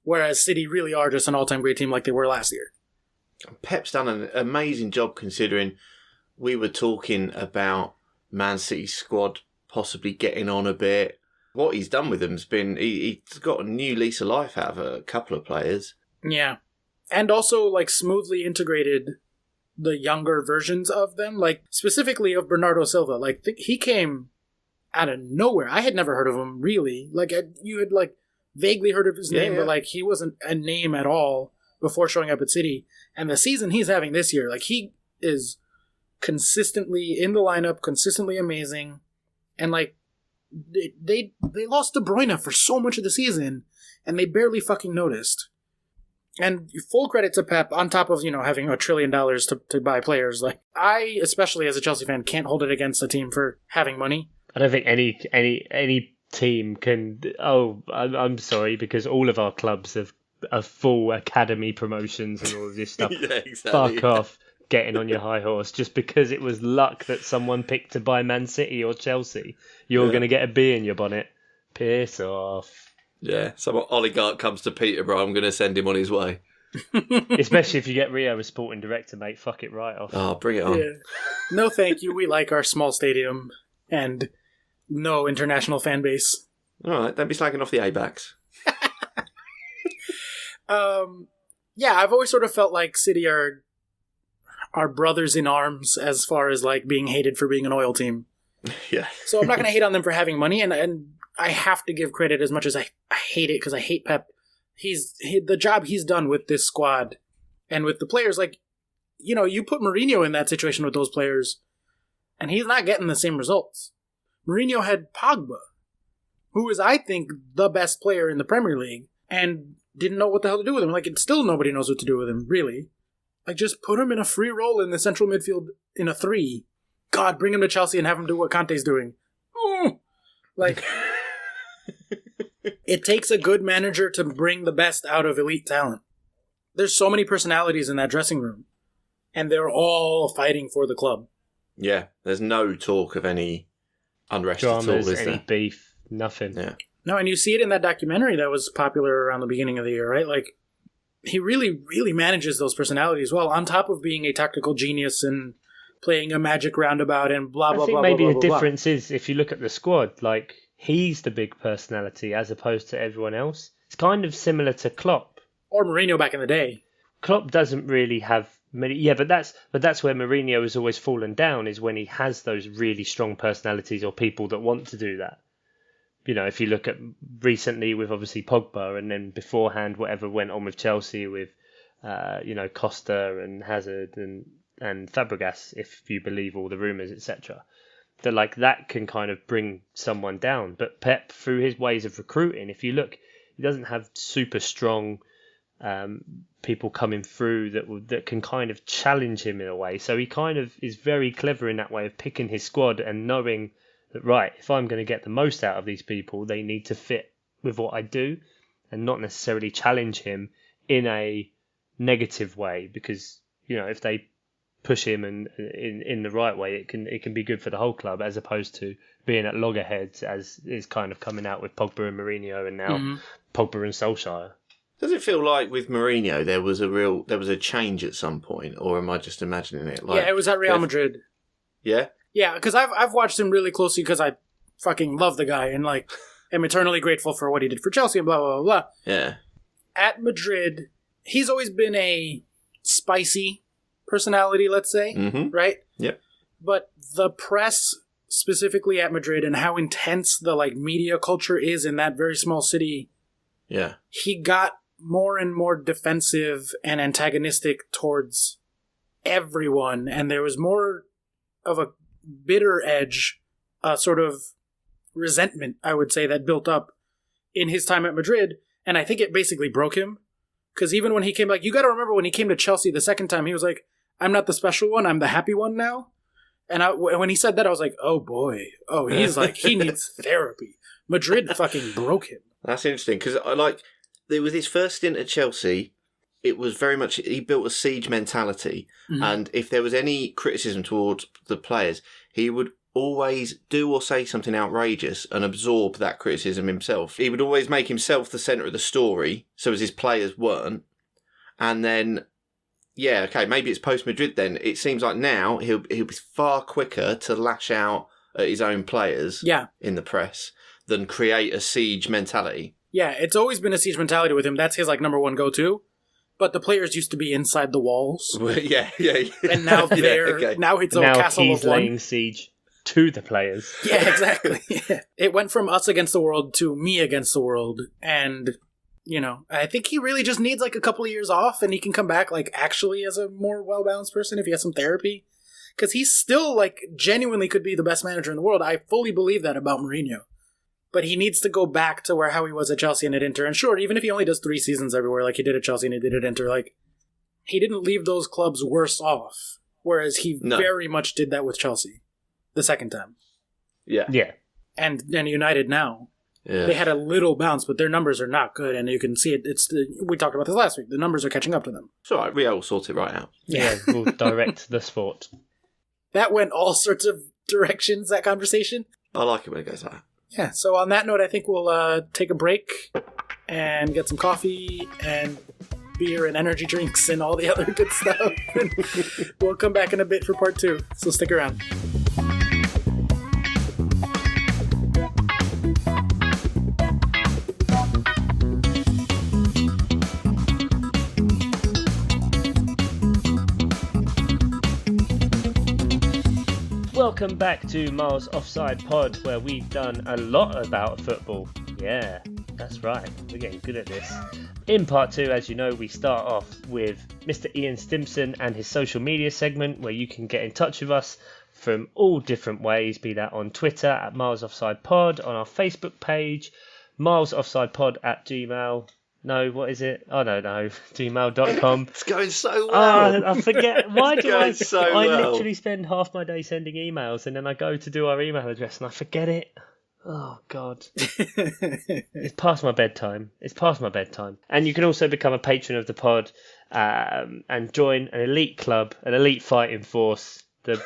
Whereas City really are just an all-time great team like they were last year. Pep's done an amazing job considering we were talking about Man City's squad possibly getting on a bit. What he's done with them's been, he's got a new lease of life out of a couple of players. Yeah. And also, like, smoothly integrated the younger versions of them, like, specifically of Bernardo Silva. Like, he came out of nowhere. I had never heard of him, really. Like, you had, like, vaguely heard of his name, but, like, he wasn't a name at all before showing up at City. And the season he's having this year, like, he is consistently in the lineup, consistently amazing. And, like, they lost De Bruyne for so much of the season, and they barely fucking noticed. And full credit to Pep, on top of, having $1 trillion to buy players. Like, I, especially as a Chelsea fan, can't hold it against a team for having money. I don't think any team can. Oh, I'm sorry, because all of our clubs have full academy promotions and all of this stuff. Yeah, exactly. Fuck off getting on your high horse just because it was luck that someone picked to buy Man City or Chelsea. You're going to get a bee in your bonnet. Piss off. Yeah, some oligarch comes to Peterborough, I'm going to send him on his way. Especially if you get Rio as sporting director, mate. Fuck it right off. Oh, bring it on. Yeah. No, thank you. We like our small stadium and no international fan base. All right, don't be slagging off the A-backs. Yeah, I've always sort of felt like City are brothers in arms as far as, like, being hated for being an oil team. Yeah. So I'm not going to hate on them for having money, and I have to give credit as much as I hate it, because I hate Pep. The job he's done with this squad and with the players, like, you put Mourinho in that situation with those players, and he's not getting the same results. Mourinho had Pogba, who is, I think, the best player in the Premier League, and didn't know what the hell to do with him. Like, still nobody knows what to do with him, really. Like, just put him in a free role in the central midfield in a 3. God, bring him to Chelsea and have him do what Conte's doing. Like, it takes a good manager to bring the best out of elite talent. There's so many personalities in that dressing room, and they're all fighting for the club. Yeah, there's no talk of any unrest Dramas, at all, is any there? beef, nothing. Yeah. No, and you see it in that documentary that was popular around the beginning of the year, right? Like, he really, really manages those personalities well, on top of being a tactical genius and playing a magic roundabout and blah, blah, blah, I think maybe blah, blah, the blah, difference is, if you look at the squad, like, he's the big personality as opposed to everyone else. It's kind of similar to Klopp. Or Mourinho back in the day. Klopp doesn't really have many. Yeah, but that's where Mourinho has always fallen down, is when he has those really strong personalities or people that want to do that. If you look at recently with obviously Pogba, and then beforehand whatever went on with Chelsea with Costa and Hazard and Fabregas, if you believe all the rumours, etc. That can kind of bring someone down. But Pep, through his ways of recruiting, if you look, he doesn't have super strong people coming through that can kind of challenge him in a way. So he kind of is very clever in that way of picking his squad and knowing that, right, if I'm going to get the most out of these people, they need to fit with what I do and not necessarily challenge him in a negative way, because if they push him and in the right way, it can be good for the whole club, as opposed to being at loggerheads, as is kind of coming out with Pogba and Mourinho, and now Pogba and Solskjaer. Does it feel like with Mourinho there was a change at some point, or am I just imagining it? Yeah, it was at Real Madrid. Yeah? Yeah, because I've watched him really closely because I fucking love the guy and am eternally grateful for what he did for Chelsea and blah, blah, blah, blah. Yeah. At Madrid, he's always been a spicy personality, let's say, right? Yep. But the press, specifically at Madrid, and how intense the media culture is in that very small city, yeah, he got more and more defensive and antagonistic towards everyone, and there was more of a bitter edge, a sort of resentment, I would say, that built up in his time at Madrid, and I think it basically broke him. Because even when he came back, you got to remember when he came to Chelsea the second time, he was like, I'm not the special one, I'm the happy one now. And when he said that, I was like, oh boy. Oh, he's he needs therapy. Madrid fucking broke him. That's interesting, because with his first stint at Chelsea, it was very much, he built a siege mentality. Mm-hmm. And if there was any criticism towards the players, he would always do or say something outrageous and absorb that criticism himself. He would always make himself the centre of the story, so as his players weren't. And then, yeah, okay, maybe it's post-Madrid then. It seems like now he'll be far quicker to lash out at his own players in the press than create a siege mentality. Yeah, it's always been a siege mentality with him. That's his number one go-to. But the players used to be inside the walls. Yeah. And now now it's a castle he's of one. laying siege to the players. Yeah, exactly. Yeah. It went from us against the world to me against the world. And, I think he really just needs a couple of years off, and he can come back actually as a more well-balanced person if he has some therapy. Because he's still genuinely could be the best manager in the world. I fully believe that about Mourinho. But he needs to go back to how he was at Chelsea and at Inter. And sure, even if he only does 3 seasons everywhere like he did at Chelsea and he did at Inter, he didn't leave those clubs worse off. Whereas he very much did that with Chelsea the second time. Yeah. Yeah. And United now. Yeah. They had a little bounce, but their numbers are not good. And you can see it. We talked about this last week. The numbers are catching up to them. It's all right. Real will sort it right out. Yeah, we'll direct the sport. That went all sorts of directions, that conversation. I like it when it goes like that. Yeah, so on that note, I think we'll take a break and get some coffee and beer and energy drinks and all the other good stuff. And we'll come back in a bit for part 2, so stick around. Welcome back to Miles Offside Pod, where we've done a lot about football. Yeah, that's right. We're getting good at this. In part 2, as you know, we start off with Mr. Ian Stimson and his social media segment, where you can get in touch with us from all different ways, be that on Twitter at Miles Offside Pod, on our Facebook page, milesoffsidepod at Gmail. No, what is it? I don't know. Gmail.com. It's going so well. I forget. Why do I? So I well. literally spend half my day sending emails, and then I go to do our email address, and I forget it. Oh, God. It's past my bedtime. And you can also become a patron of the pod and join an elite club, an elite fighting force, the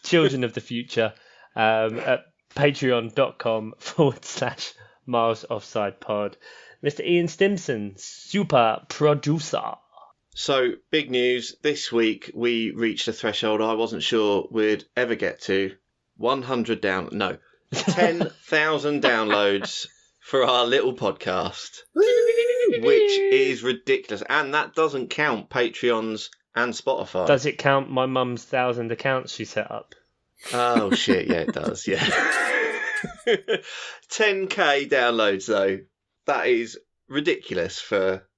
children of the future, at patreon.com/Miles Offside Pod. Mr. Ian Stimson, super producer. So, big news. This week we reached a threshold I wasn't sure we'd ever get to. 10,000 downloads for our little podcast, which is ridiculous. And that doesn't count Patreons and Spotify. Does it count my mum's 1,000 accounts she set up? Oh, shit, yeah, it does, yeah. 10k downloads, though. That is ridiculous for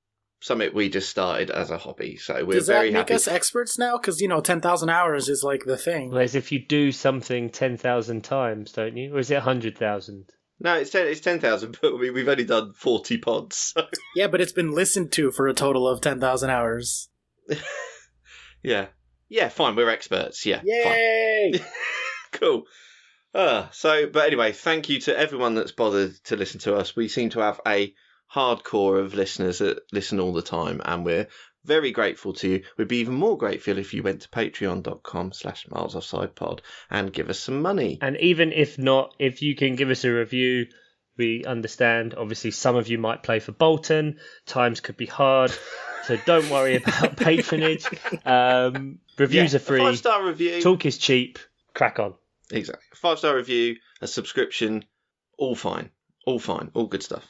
something we just started as a hobby. So we're very happy. Does that make us experts now? Because, 10,000 hours is like the thing. Whereas if you do something 10,000 times, don't you? Or is it 100,000? No, it's 10,000, but we've only done 40 pods. So. Yeah, but it's been listened to for a total of 10,000 hours. Yeah. Yeah, fine, we're experts. Yeah. Yay! Fine. Cool. But anyway, thank you to everyone that's bothered to listen to us. We seem to have a hardcore of listeners that listen all the time, and we're very grateful to you. We'd be even more grateful if you went to patreon.com/milesoffsidepod and give us some money. And even if not, if you can give us a review, we understand. Obviously, some of you might play for Bolton. Times could be hard. So don't worry about patronage. Reviews are free. 5-star review. Talk is cheap. Crack on. Exactly. 5-star review, a subscription, all fine. All fine. All good stuff.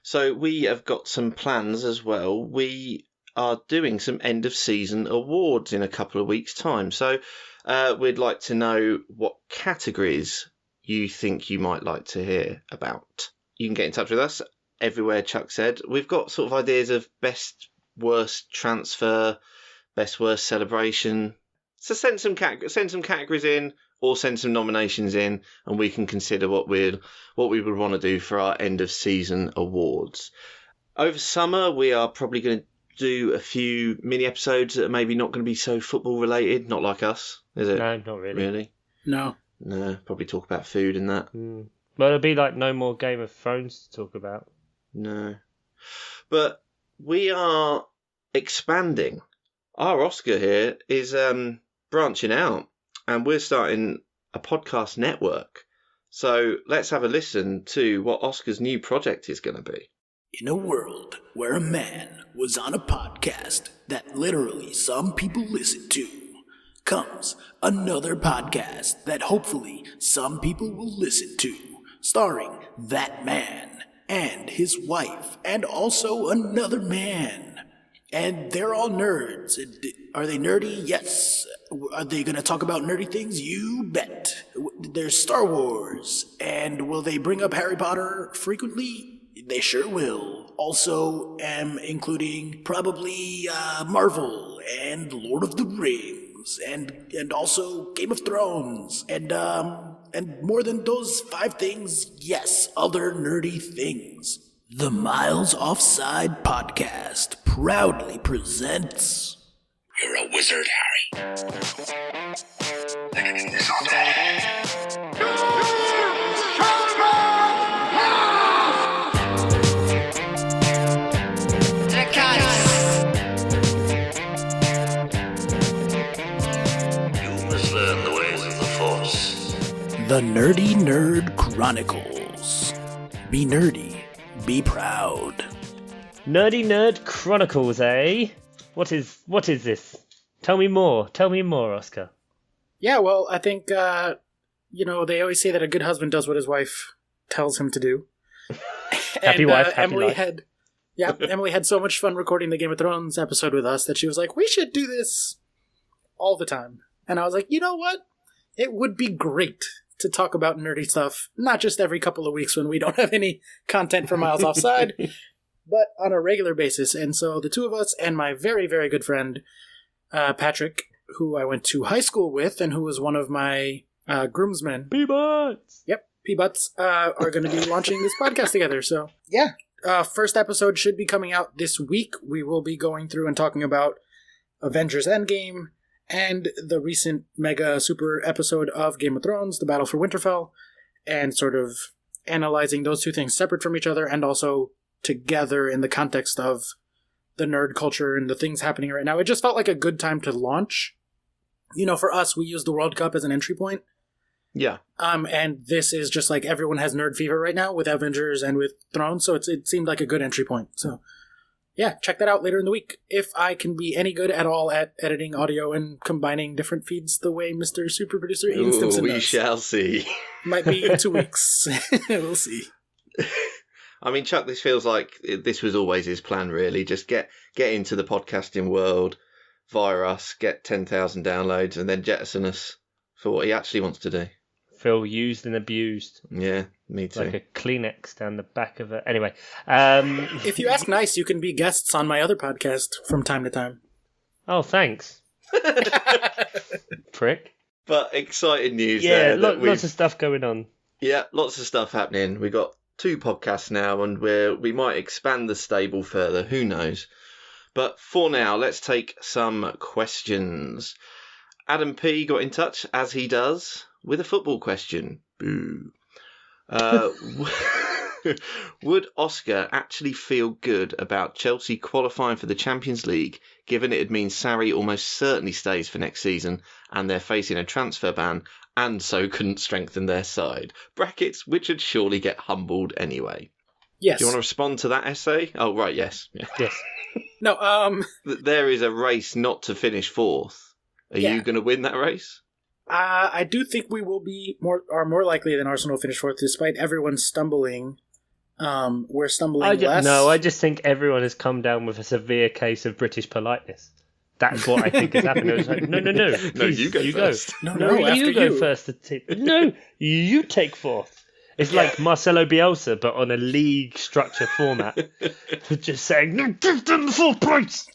So we have got some plans as well. We are doing some end of season awards in a couple of weeks' time. So we'd like to know what categories you think you might like to hear about. You can get in touch with us everywhere, Chuck said. We've got sort of ideas of best, worst transfer, best, worst celebration. So send some categories in, or send some nominations in, and we can consider what we would want to do for our end of season awards. Over summer, we are probably going to do a few mini episodes that are maybe not going to be so football related. Not like us, is it? No, not really. Really? No. No, probably talk about food and that. Well, it'll be like no more Game of Thrones to talk about. No. But we are expanding. Our Oscar here is branching out, and we're starting a podcast network. So let's have a listen to what Oscar's new project is going to be. In a world where a man was on a podcast that literally some people listen to, comes another podcast that hopefully some people will listen to, starring that man and his wife and also another man. And they're all nerds. Are they nerdy? Yes. Are they going to talk about nerdy things? You bet. There's Star Wars. And will they bring up Harry Potter frequently? They sure will. Also, including probably Marvel and Lord of the Rings and also Game of Thrones and more than those 5 things, yes, other nerdy things. The Miles Offside Podcast proudly presents... You're a wizard, Harry. Look at this all day. You must learn the ways of the Force. The Nerdy Nerd Chronicles. Be nerdy. Be proud. Nerdy Nerd Chronicles, eh? What is this? Tell me more, Oscar. Yeah, well, I think, they always say that a good husband does what his wife tells him to do. Happy wife, happy life. Emily had so much fun recording the Game of Thrones episode with us that she was like, we should do this all the time. And I was like, you know what? It would be great to talk about nerdy stuff, not just every couple of weeks when we don't have any content for Miles Offside, but on a regular basis. And so the two of us and my very, very good friend, Patrick, who I went to high school with and who was one of my groomsmen. P-Butts! Yep, P-Butts, are going to be launching this podcast together. So, yeah. First episode should be coming out this week. We will be going through and talking about Avengers Endgame and the recent mega super episode of Game of Thrones, The Battle for Winterfell, and sort of analyzing those two things separate from each other and also together in the context of the nerd culture and the things happening right now. It just felt like a good time to launch. You know, for us, we use the World Cup as an entry point. Yeah. And this is just like everyone has nerd fever right now with Avengers and with Thrones, so it seemed like a good entry point. So, yeah, check that out later in the week. If I can be any good at all at editing audio and combining different feeds the way Mr. Super Producer Ian Stimson does. We shall see. Might be in 2 weeks. We'll see. I mean, Chuck, this feels like this was always his plan, really. Just get into the podcasting world via us, get 10,000 downloads, and then jettison us for what he actually wants to do. Feel used and abused. Yeah, me too. Like a Kleenex down the back of it. Anyway. If you ask nice, you can be guests on my other podcast from time to time. Oh, thanks. Prick. But exciting news there. Yeah, lots of stuff going on. Yeah, lots of stuff happening. We got 2 podcasts now, and we might expand the stable further. Who knows? But for now, let's take some questions. Adam P got in touch, as he does, with a football question. Boo. Would Oscar actually feel good about Chelsea qualifying for the Champions League, given it'd mean Sarri almost certainly stays for next season and they're facing a transfer ban and so couldn't strengthen their side? Brackets, which would surely get humbled anyway. Yes. Do you want to respond to that essay? Oh, right, yes. Yeah. Yes. No, There is a race not to finish 4th. Are you going to win that race? I do think we will be more likely than Arsenal finish 4th, despite everyone stumbling. We're stumbling less. No, I just think everyone has come down with a severe case of British politeness. That's what I think has happened. It was like, no, please, no, you go first. No, you go first. No, you take 4th. It's like Marcelo Bielsa, but on a league structure format. Just saying, no, give them the 4 points!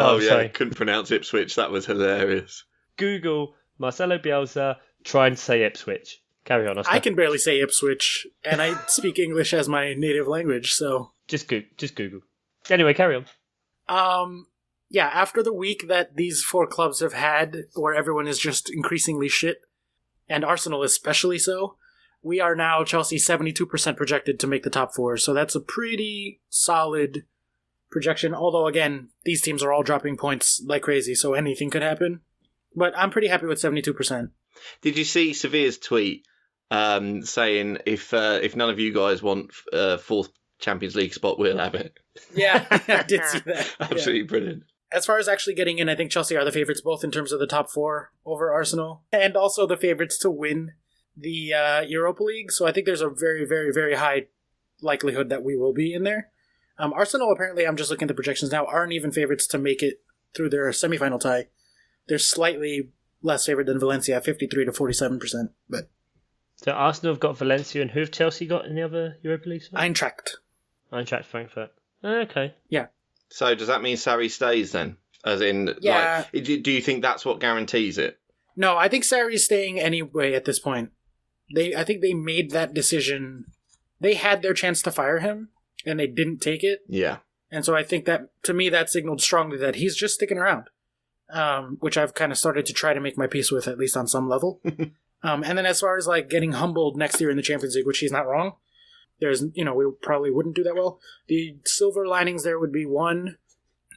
Sorry. Couldn't pronounce Ipswich. That was hilarious. Google Marcelo Bielsa, try and say Ipswich. Carry on, Oscar. I can barely say Ipswich, and I speak English as my native language, so... Just Google. Anyway, carry on. Yeah, after the week that these 4 clubs have had, where everyone is just increasingly shit, and Arsenal especially so, we are now Chelsea 72% projected to make the top 4, so that's a pretty solid projection, although again, these teams are all dropping points like crazy, so anything could happen. But I'm pretty happy with 72%. Did you see Sevilla's tweet saying if none of you guys want 4th Champions League spot, we'll have it? Yeah, I did see that. Absolutely brilliant. As far as actually getting in, I think Chelsea are the favorites both in terms of the top 4 over Arsenal and also the favorites to win the Europa League. So I think there's a very, very, very high likelihood that we will be in there. Arsenal, apparently, I'm just looking at the projections now, aren't even favorites to make it through their semifinal tie. They're slightly less favored than Valencia, 53 to 47%. But so Arsenal have got Valencia, and who have Chelsea got in the other Europa League spot? Eintracht Frankfurt. Okay. Yeah. So does that mean Sarri stays then? As in, yeah. Like, do you think that's what guarantees it? No, I think Sarri's staying anyway at this point. I think they made that decision. They had their chance to fire him, and they didn't take it. Yeah. And so I think that, to me, that signaled strongly that he's just sticking around, which I've kind of started to try to make my peace with, at least on some level. And then as far as like getting humbled next year in the Champions League, which he's not wrong, there's, we probably wouldn't do that well. The silver linings there would be, 1,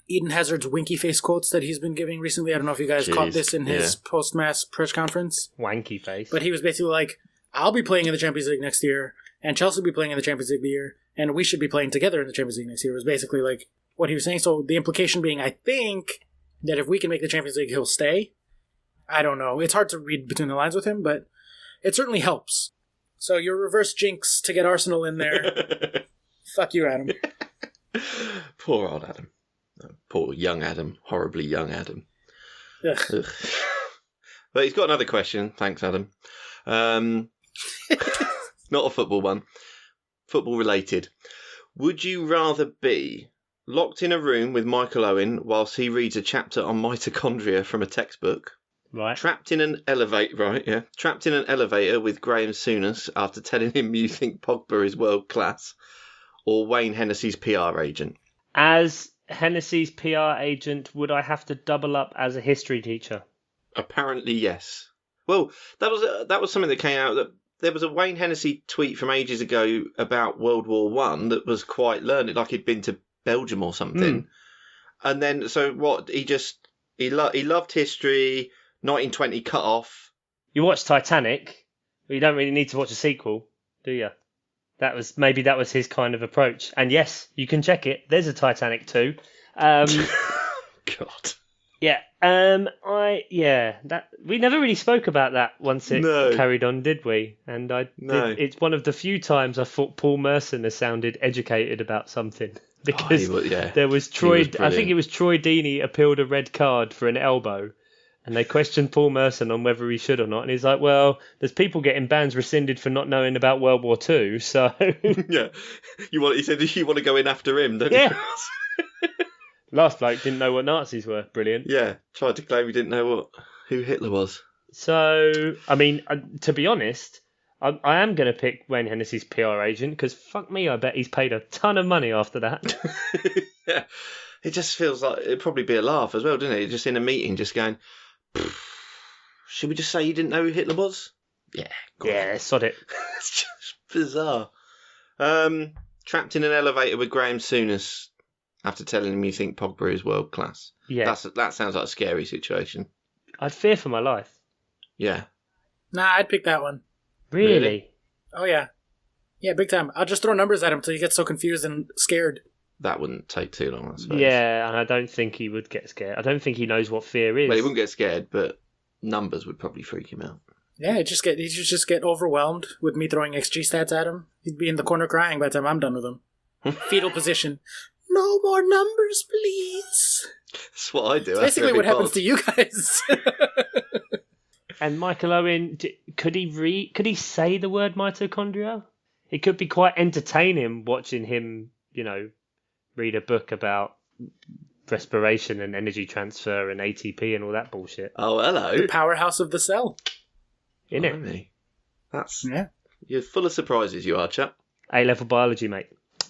Eden Hazard's winky face quotes that he's been giving recently. I don't know if you guys caught this in his post-match press conference. Wanky face. But he was basically like, I'll be playing in the Champions League next year, and Chelsea will be playing in the Champions League the year, and we should be playing together in the Champions League next year, was basically like what he was saying. So the implication being, I think, that if we can make the Champions League, he'll stay. I don't know. It's hard to read between the lines with him, but it certainly helps. So your reverse jinx to get Arsenal in there. Fuck you, Adam. Poor old Adam. Poor young Adam. Horribly young Adam. Ugh. But he's got another question. Thanks, Adam. not a football one. Football related. Would you rather be locked in a room with Michael Owen whilst he reads a chapter on mitochondria from a textbook? Right. Trapped in an elevator, right? Yeah. Trapped in an elevator with Graham Souness after telling him you think Pogba is world class, or Wayne Hennessy's PR agent. As Hennessy's PR agent, would I have to double up as a history teacher? Apparently, yes. Well, that was something that came out. That there was a Wayne Hennessy tweet from ages ago about World War One that was quite learned, like he'd been to Belgium or something. And then, so what? He loved history. 1920 cut off. You watch Titanic, but you don't really need to watch a sequel, do you? That was his kind of approach. And yes, you can check it. There's a Titanic 2. God. Yeah. We never really spoke about that once it carried on, did we? And it's one of the few times I thought Paul Merson has sounded educated about something. Because there was Troy. I think it was Troy Deeney appealed a red card for an elbow. And they questioned Paul Merson on whether he should or not. And he's like, well, there's people getting bans rescinded for not knowing about World War II, so... Yeah. He said you want to go in after him, don't you? Last bloke didn't know what Nazis were. Brilliant. Yeah. Tried to claim he didn't know who Hitler was. So, I mean, to be honest, I am going to pick Wayne Hennessy's PR agent, because fuck me, I bet he's paid a ton of money after that. Yeah. It just feels like it'd probably be a laugh as well, doesn't it? Just in a meeting, just going... Should we just say you didn't know who Hitler was? Yeah. Yeah, sod it. It's just bizarre. Trapped in an elevator with Graham Souness after telling him you think Pogba is world class. Yeah. That sounds like a scary situation. I'd fear for my life. Yeah. Nah, I'd pick that one. Really? Oh, yeah. Yeah, big time. I'll just throw numbers at him until he gets so confused and scared. That wouldn't take too long, I suppose. Yeah, and I don't think he would get scared. I don't think he knows what fear is. Well, he wouldn't get scared, but numbers would probably freak him out. Yeah, he'd just get overwhelmed with me throwing XG stats at him. He'd be in the corner crying by the time I'm done with him. Fetal position. No more numbers, please. That's what I do. That's basically what happens to you guys. And Michael Owen, could he say the word mitochondria? It could be quite entertaining watching him, read a book about respiration and energy transfer and ATP and all that bullshit. Oh, hello. The powerhouse of the cell. Innit? You're full of surprises, you are, chap. A-level biology, mate.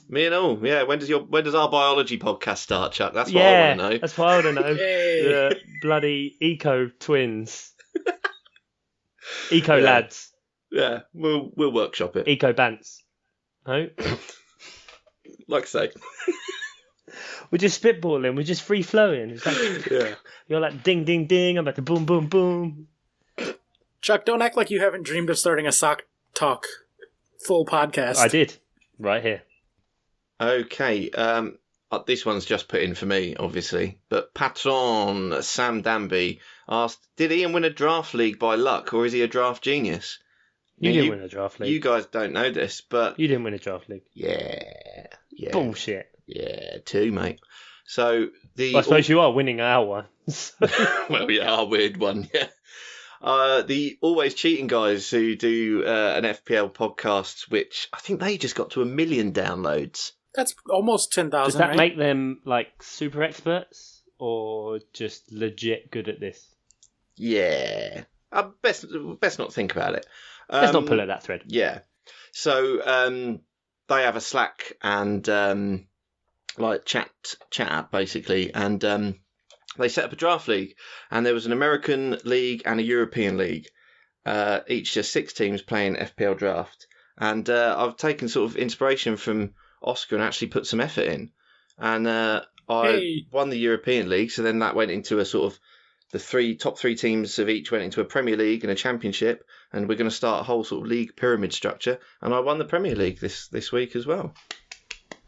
Me and all. Yeah, when does our biology podcast start, Chuck? That's what I want to know. That's what I want to know. The bloody eco twins. Eco lads. Yeah, we'll workshop it. Eco bants. No? Like I say. We're just spitballing. We're just free flowing. It's like, you're like ding, ding, ding. I'm about to boom, boom, boom. Chuck, don't act like you haven't dreamed of starting a sock talk full podcast. I did. Right here. Okay. This one's just put in for me, obviously. But Patron Sam Danby asked, did Ian win a draft league by luck, or is he a draft genius? You didn't win a draft league. You guys don't know this, but... You didn't win a draft league. Yeah. Bullshit. Yeah, 2, mate. So I suppose you are winning our ones. Well, yeah, our weird one, yeah. The Always Cheating guys who do an FPL podcast, which I think they just got to 1 million downloads. That's almost 10,000, Does that right? make them like super experts or just legit good at this? Yeah. Best not think about it. Let's not pull at that thread. Yeah. So they have a Slack and chat app basically, and they set up a draft league, and there was an American league and a European league, each just 6 teams playing FPL draft. And I've taken sort of inspiration from Oscar and actually put some effort in, and I won the European league. So then that went into a sort of the top three teams of each went into a Premier League and a Championship, and we're going to start a whole sort of league pyramid structure. And I won the Premier League this week as well.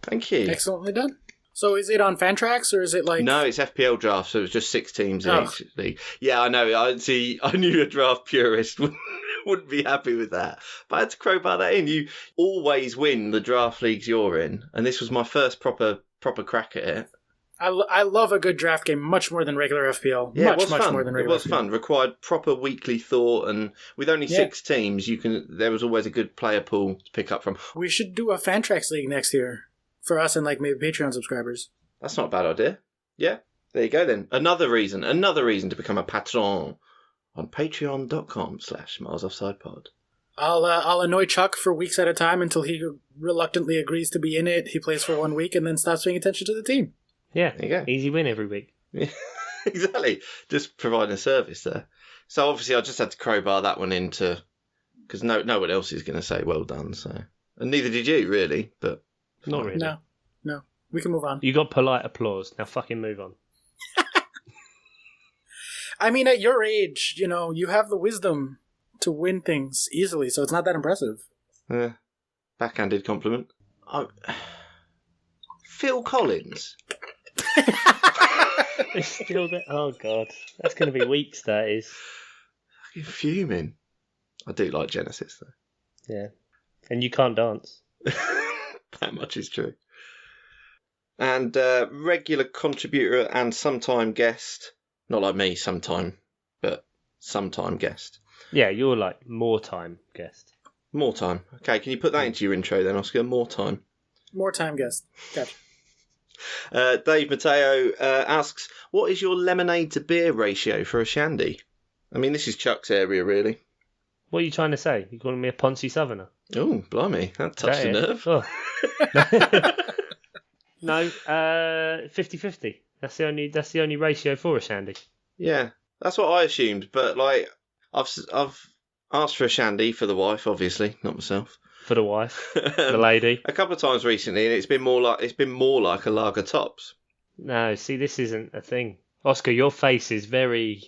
Thank you. Excellently done. So is it on Fantrax, or is it like... No, it's FPL draft, so it's just 6 teams in each league. Yeah, I know. I knew a draft purist wouldn't be happy with that. But I had to crowbar that in. You always win the draft leagues you're in, and this was my first proper crack at it. I love a good draft game much more than regular FPL. Yeah, much, it was much fun. more than It regular was FPL. fun. Required proper weekly thought, and with only 6 teams, there was always a good player pool to pick up from. We should do a Fantrax League next year for us and like maybe Patreon subscribers. That's not a bad idea. Yeah, there you go then. Another reason to become a patron on patreon.com/milesoffsidepod. I'll annoy Chuck for weeks at a time until he reluctantly agrees to be in it. He plays for 1 week and then stops paying attention to the team. Yeah, There you go. easy win every week. Yeah, exactly. Just providing a service there. So obviously I just had to crowbar that one into, because no one else is going to say well done. So, and neither did you really, but Not really. No. We can move on. You got polite applause. Now fucking move on. I mean, at your age, you have the wisdom to win things easily, so it's not that impressive. Backhanded compliment. Phil Collins. It's still there. Oh god, that's going to be weeks. That is. Fucking fuming. I do like Genesis though. Yeah, and you can't dance. That much is true. And regular contributor and sometime guest. Not like me sometime, but sometime guest. Yeah, you're like more time guest. More time. Okay, can you put that into your intro then, Oscar? More time. More time, guest. Gotcha. Dave Mateo asks, what is your lemonade to beer ratio for a shandy? I mean, this is Chuck's area, really. What are you trying to say? You calling me a Ponzi Southerner? Oh, blimey, that touched a nerve. Oh. No, 50-50. That's the only ratio for a shandy. Yeah, that's what I assumed. But like, I've asked for a shandy for the wife, obviously, not myself. For the wife, the lady. A couple of times recently, and it's been more like a lager tops. No, see, this isn't a thing. Oscar, your face is very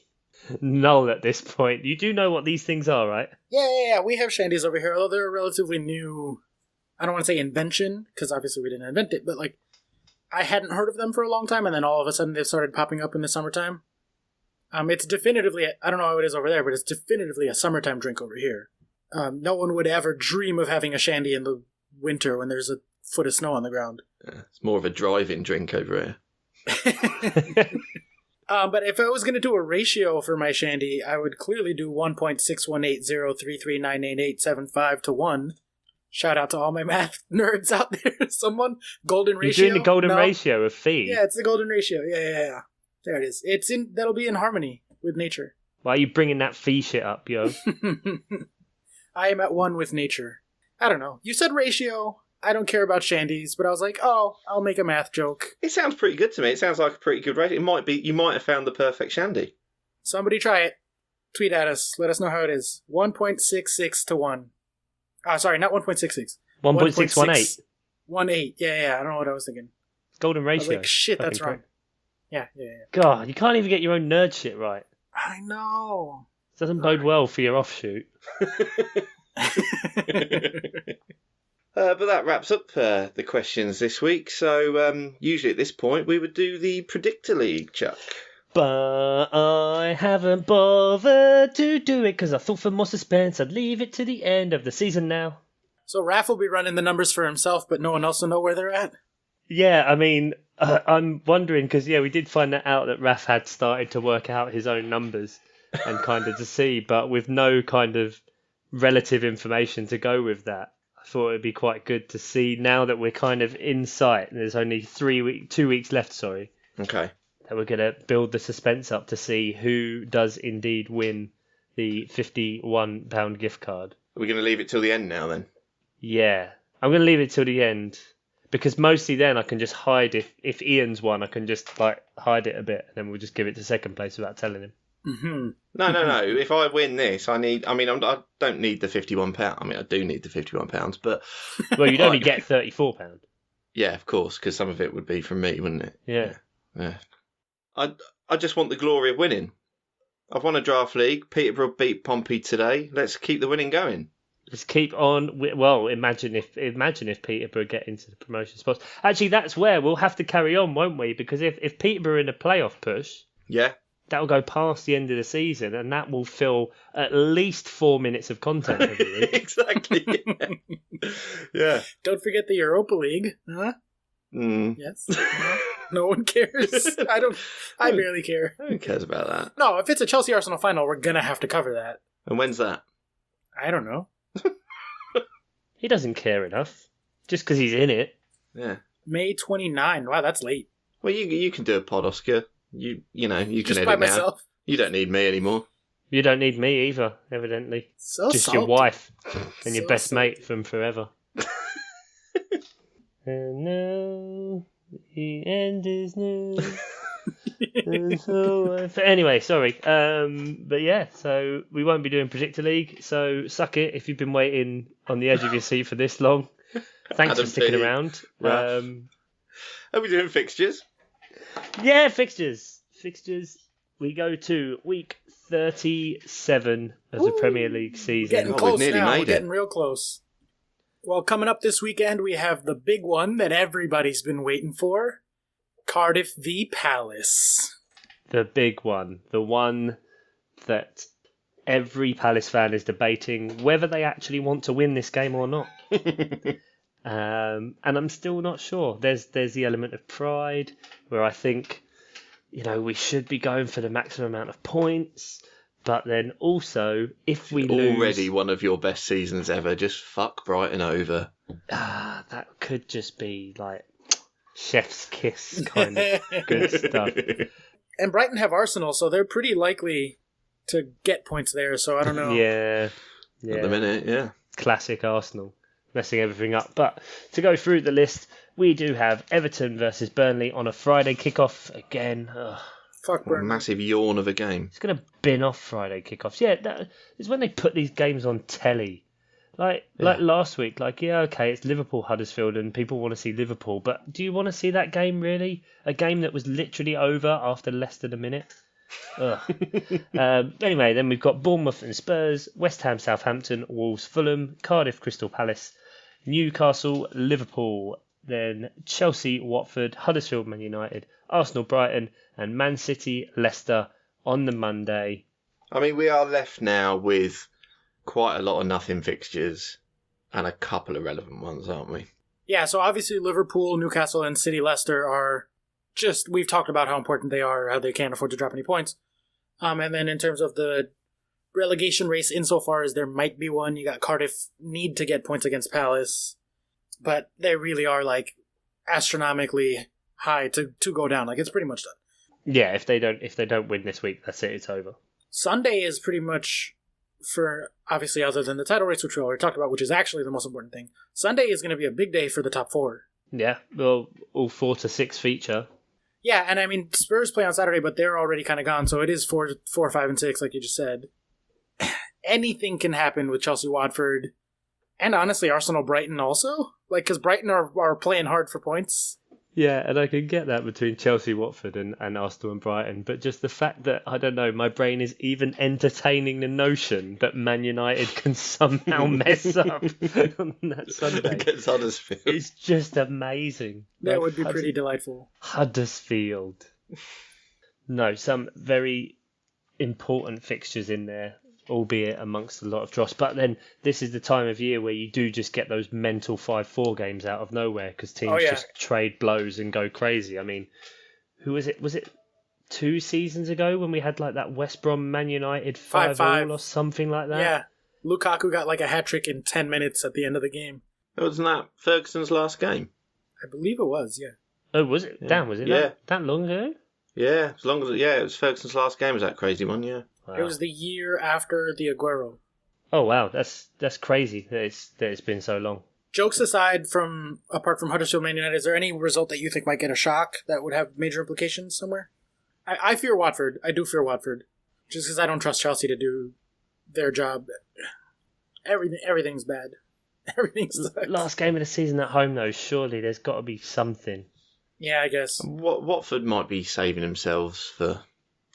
null at this point. You do know what these things are, right? Yeah. We have shandies over here, although they're a relatively new, I don't want to say invention, because obviously we didn't invent it, but like, I hadn't heard of them for a long time, and then all of a sudden they've started popping up in the summertime. It's definitively, I don't know how it is over there, but it's definitively a summertime drink over here. No one would ever dream of having a shandy in the winter when there's a foot of snow on the ground. Yeah, it's more of a drive-in drink over here. But if I was going to do a ratio for my shandy, I would clearly do 1.61803398875 to 1. Shout out to all my math nerds out there. Someone, golden ratio. You're doing the golden No. ratio of fee. Yeah, it's the golden ratio. Yeah. There it is. That'll be in harmony with nature. Why are you bringing that fee shit up, yo? I am at one with nature. I don't know. You said ratio. I don't care about shandies, but I was like, oh, I'll make a math joke. It sounds pretty good to me. It sounds like a pretty good ratio. You might have found the perfect shandy. Somebody try it. Tweet at us. Let us know how it is. 1.66 to 1. Sorry, not 1.66. 1.618. 1.8. Yeah. I don't know what I was thinking. Golden I was ratio. like, shit, that's Fucking wrong. Yeah. God, you can't even get your own nerd shit right. I know. Doesn't bode well for your offshoot. But that wraps up the questions this week. So usually at this point we would do the Predictor League, Chuck. But I haven't bothered to do it because I thought for more suspense I'd leave it to the end of the season now. So Raph will be running the numbers for himself, but no one else will know where they're at? Yeah, I mean, I'm wondering because, we did find that out that Raph had started to work out his own numbers and kind of to see, but with no kind of relative information to go with that. I thought it'd be quite good to see now that we're kind of in sight. And there's only 2 weeks left, sorry. Okay. That we're going to build the suspense up to see who does indeed win the £51 gift card. Are we going to leave it till the end now then? Yeah, I'm going to leave it till the end because mostly then I can just hide if Ian's won, I can just like hide it a bit and then we'll just give it to second place without telling him. Mm-hmm. No. If I win this, I don't need the £51. I mean, I do need the £51, but Well, you'd only get £34. yeah, of course, because some of it would be from me, wouldn't it? Yeah. I just want the glory of winning. I've won a draft league. Peterborough beat Pompey today. Let's keep the winning going. Let's keep on. Well, imagine if Peterborough get into the promotion spots. Actually, that's where we'll have to carry on, won't we? Because if Peterborough are in a playoff push, Yeah. that will go past the end of the season, and that will fill at least 4 minutes of content every week. Exactly. Yeah. Don't forget the Europa League. Huh? Mm. Yes. No one cares. I barely care. Who cares about that? No, if it's a Chelsea-Arsenal final, we're going to have to cover that. And when's that? I don't know. He doesn't care enough. Just because he's in it. Yeah. May 29. Wow, that's late. Well, you can do a pod, Oscar. You can Just edit by now. myself. You don't need me anymore. You don't need me either, evidently. So Just salty. your wife and your So best salty. mate from forever. And now the end is near. And so anyway, sorry. But yeah, so we won't be doing Predictor League. So suck it if you've been waiting on the edge of your seat for this long. Thanks Adam for sticking P. around. Ralph. Are we doing fixtures? Yeah, fixtures. We go to week 37 of the Premier League season. Getting Oh, we've close nearly now. made We're it. getting real close. Well, coming up this weekend, we have the big one that everybody's been waiting for. Cardiff v Palace. The big one. The one that every Palace fan is debating whether they actually want to win this game or not. And I'm still not sure. There's the element of pride where I think, we should be going for the maximum amount of points. But then also, if we lose... Already one of your best seasons ever. Just fuck Brighton over. that could just be like chef's kiss kind of good stuff. And Brighton have Arsenal, so they're pretty likely to get points there, so I don't know. Yeah. At the minute, yeah. Classic Arsenal. Messing everything up. But to go through the list, we do have Everton versus Burnley on a Friday kickoff again. Fuck What a Burnley. massive yawn of a game. It's going to bin off Friday kickoffs. Yeah, that is when they put these games on telly. Like last week, okay, it's Liverpool Huddersfield and people want to see Liverpool, but do you want to see that game really? A game that was literally over after less than a minute? Ugh. Anyway, then we've got Bournemouth and Spurs, West Ham, Southampton, Wolves, Fulham, Cardiff, Crystal Palace, Newcastle, Liverpool, then Chelsea, Watford, Huddersfield, Man United, Arsenal, Brighton, and Man City, Leicester on the Monday. I mean, we are left now with quite a lot of nothing fixtures and a couple of relevant ones, aren't we? Yeah, so obviously Liverpool, Newcastle, and City Leicester are just... We've talked about how important they are, how they can't afford to drop any points. And then in terms of the relegation race, insofar as there might be one, you got Cardiff need to get points against Palace, but they really are astronomically high to go down. It's pretty much done. Yeah, if they don't win this week, that's it. It's over. Sunday is pretty much, for obviously other than the title race, which we already talked about, which is actually the most important thing. Sunday is going to be a big day for the top four. Yeah, well, all 4 to 6 feature. Yeah, and I mean Spurs play on Saturday, but they're already kind of gone, so it is 4, 5, and 6, like you just said. Anything can happen with Chelsea, Watford, and honestly Arsenal, Brighton also. Because Brighton are playing hard for points. Yeah, and I can get that between Chelsea, Watford, and Arsenal and Brighton. But just the fact that, I don't know, my brain is even entertaining the notion that Man United can somehow mess up on that Sunday. Against Huddersfield. It's just amazing. That would be pretty delightful. Huddersfield. No, some very important fixtures in there, albeit amongst a lot of dross. But then this is the time of year where you do just get those mental 5-4 games out of nowhere because teams just trade blows and go crazy. I mean, who was it? Was it 2 seasons ago when we had that West Brom Man United 5-5 or something like that? Yeah. Lukaku got a hat-trick in 10 minutes at the end of the game. Wasn't that Ferguson's last game? I believe it was, yeah. Oh, was it? Yeah. Damn, was it Yeah. that long ago? Yeah, it was Ferguson's last game. Was that crazy one? Yeah. Wow. It was the year after the Aguero. Oh wow, that's crazy that it's been so long. Jokes aside, apart from Huddersfield Man United, is there any result that you think might get a shock that would have major implications somewhere? I fear Watford. I do fear Watford. Just because I don't trust Chelsea to do their job. Everything's bad. Everything sucks. Last game of the season at home though, surely there's got to be something. Yeah, I guess. Watford might be saving themselves for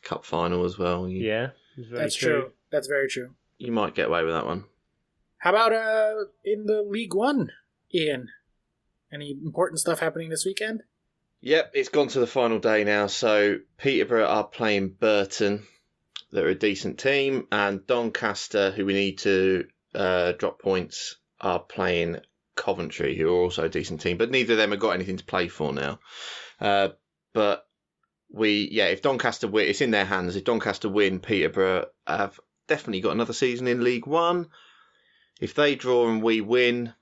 cup final as well. Yeah, That's true. That's very true. You might get away with that one. How about in the League One, Ian? Any important stuff happening this weekend? Yep, it's gone to the final day now. So Peterborough are playing Burton. They're a decent team. And Doncaster, who we need to drop points, are playing Coventry, who are also a decent team. But neither of them have got anything to play for now. But if Doncaster win, it's in their hands. If Doncaster win, Peterborough have definitely got another season in League One. If they draw and we win,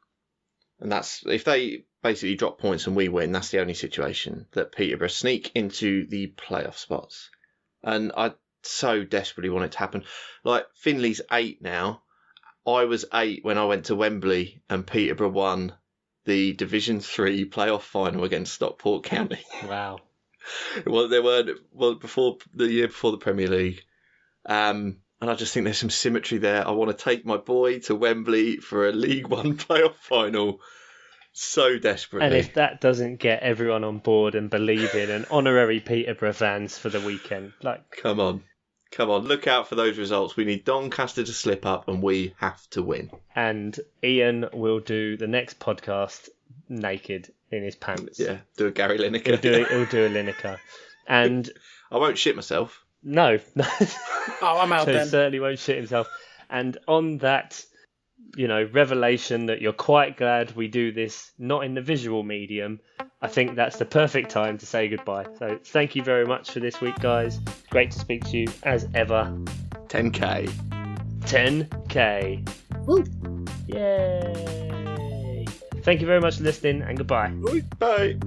and that's if they basically drop points and we win, that's the only situation that Peterborough sneak into the playoff spots. And I so desperately want it to happen. Like, Finley's 8 now. I was 8 when I went to Wembley and Peterborough won the Division 3 playoff final against Stockport County. Wow. Well, before the year before the Premier League. And I just think there's some symmetry there. I want to take my boy to Wembley for a League One playoff final so desperately. And if that doesn't get everyone on board and believing and honorary Peterborough fans for the weekend, Come on, look out for those results. We need Doncaster to slip up and we have to win. And Ian will do the next podcast naked in his pants. Yeah, do a Gary Lineker. He'll do a Lineker. And I won't shit myself. No. Oh, I'm out So then. he certainly won't shit himself. And on that, revelation that you're quite glad we do this not in the visual medium, I think that's the perfect time to say goodbye. So thank you very much for this week, guys. Great to speak to you as ever. 10K. 10K. Woo. Yay. Thank you very much for listening, and goodbye. Bye.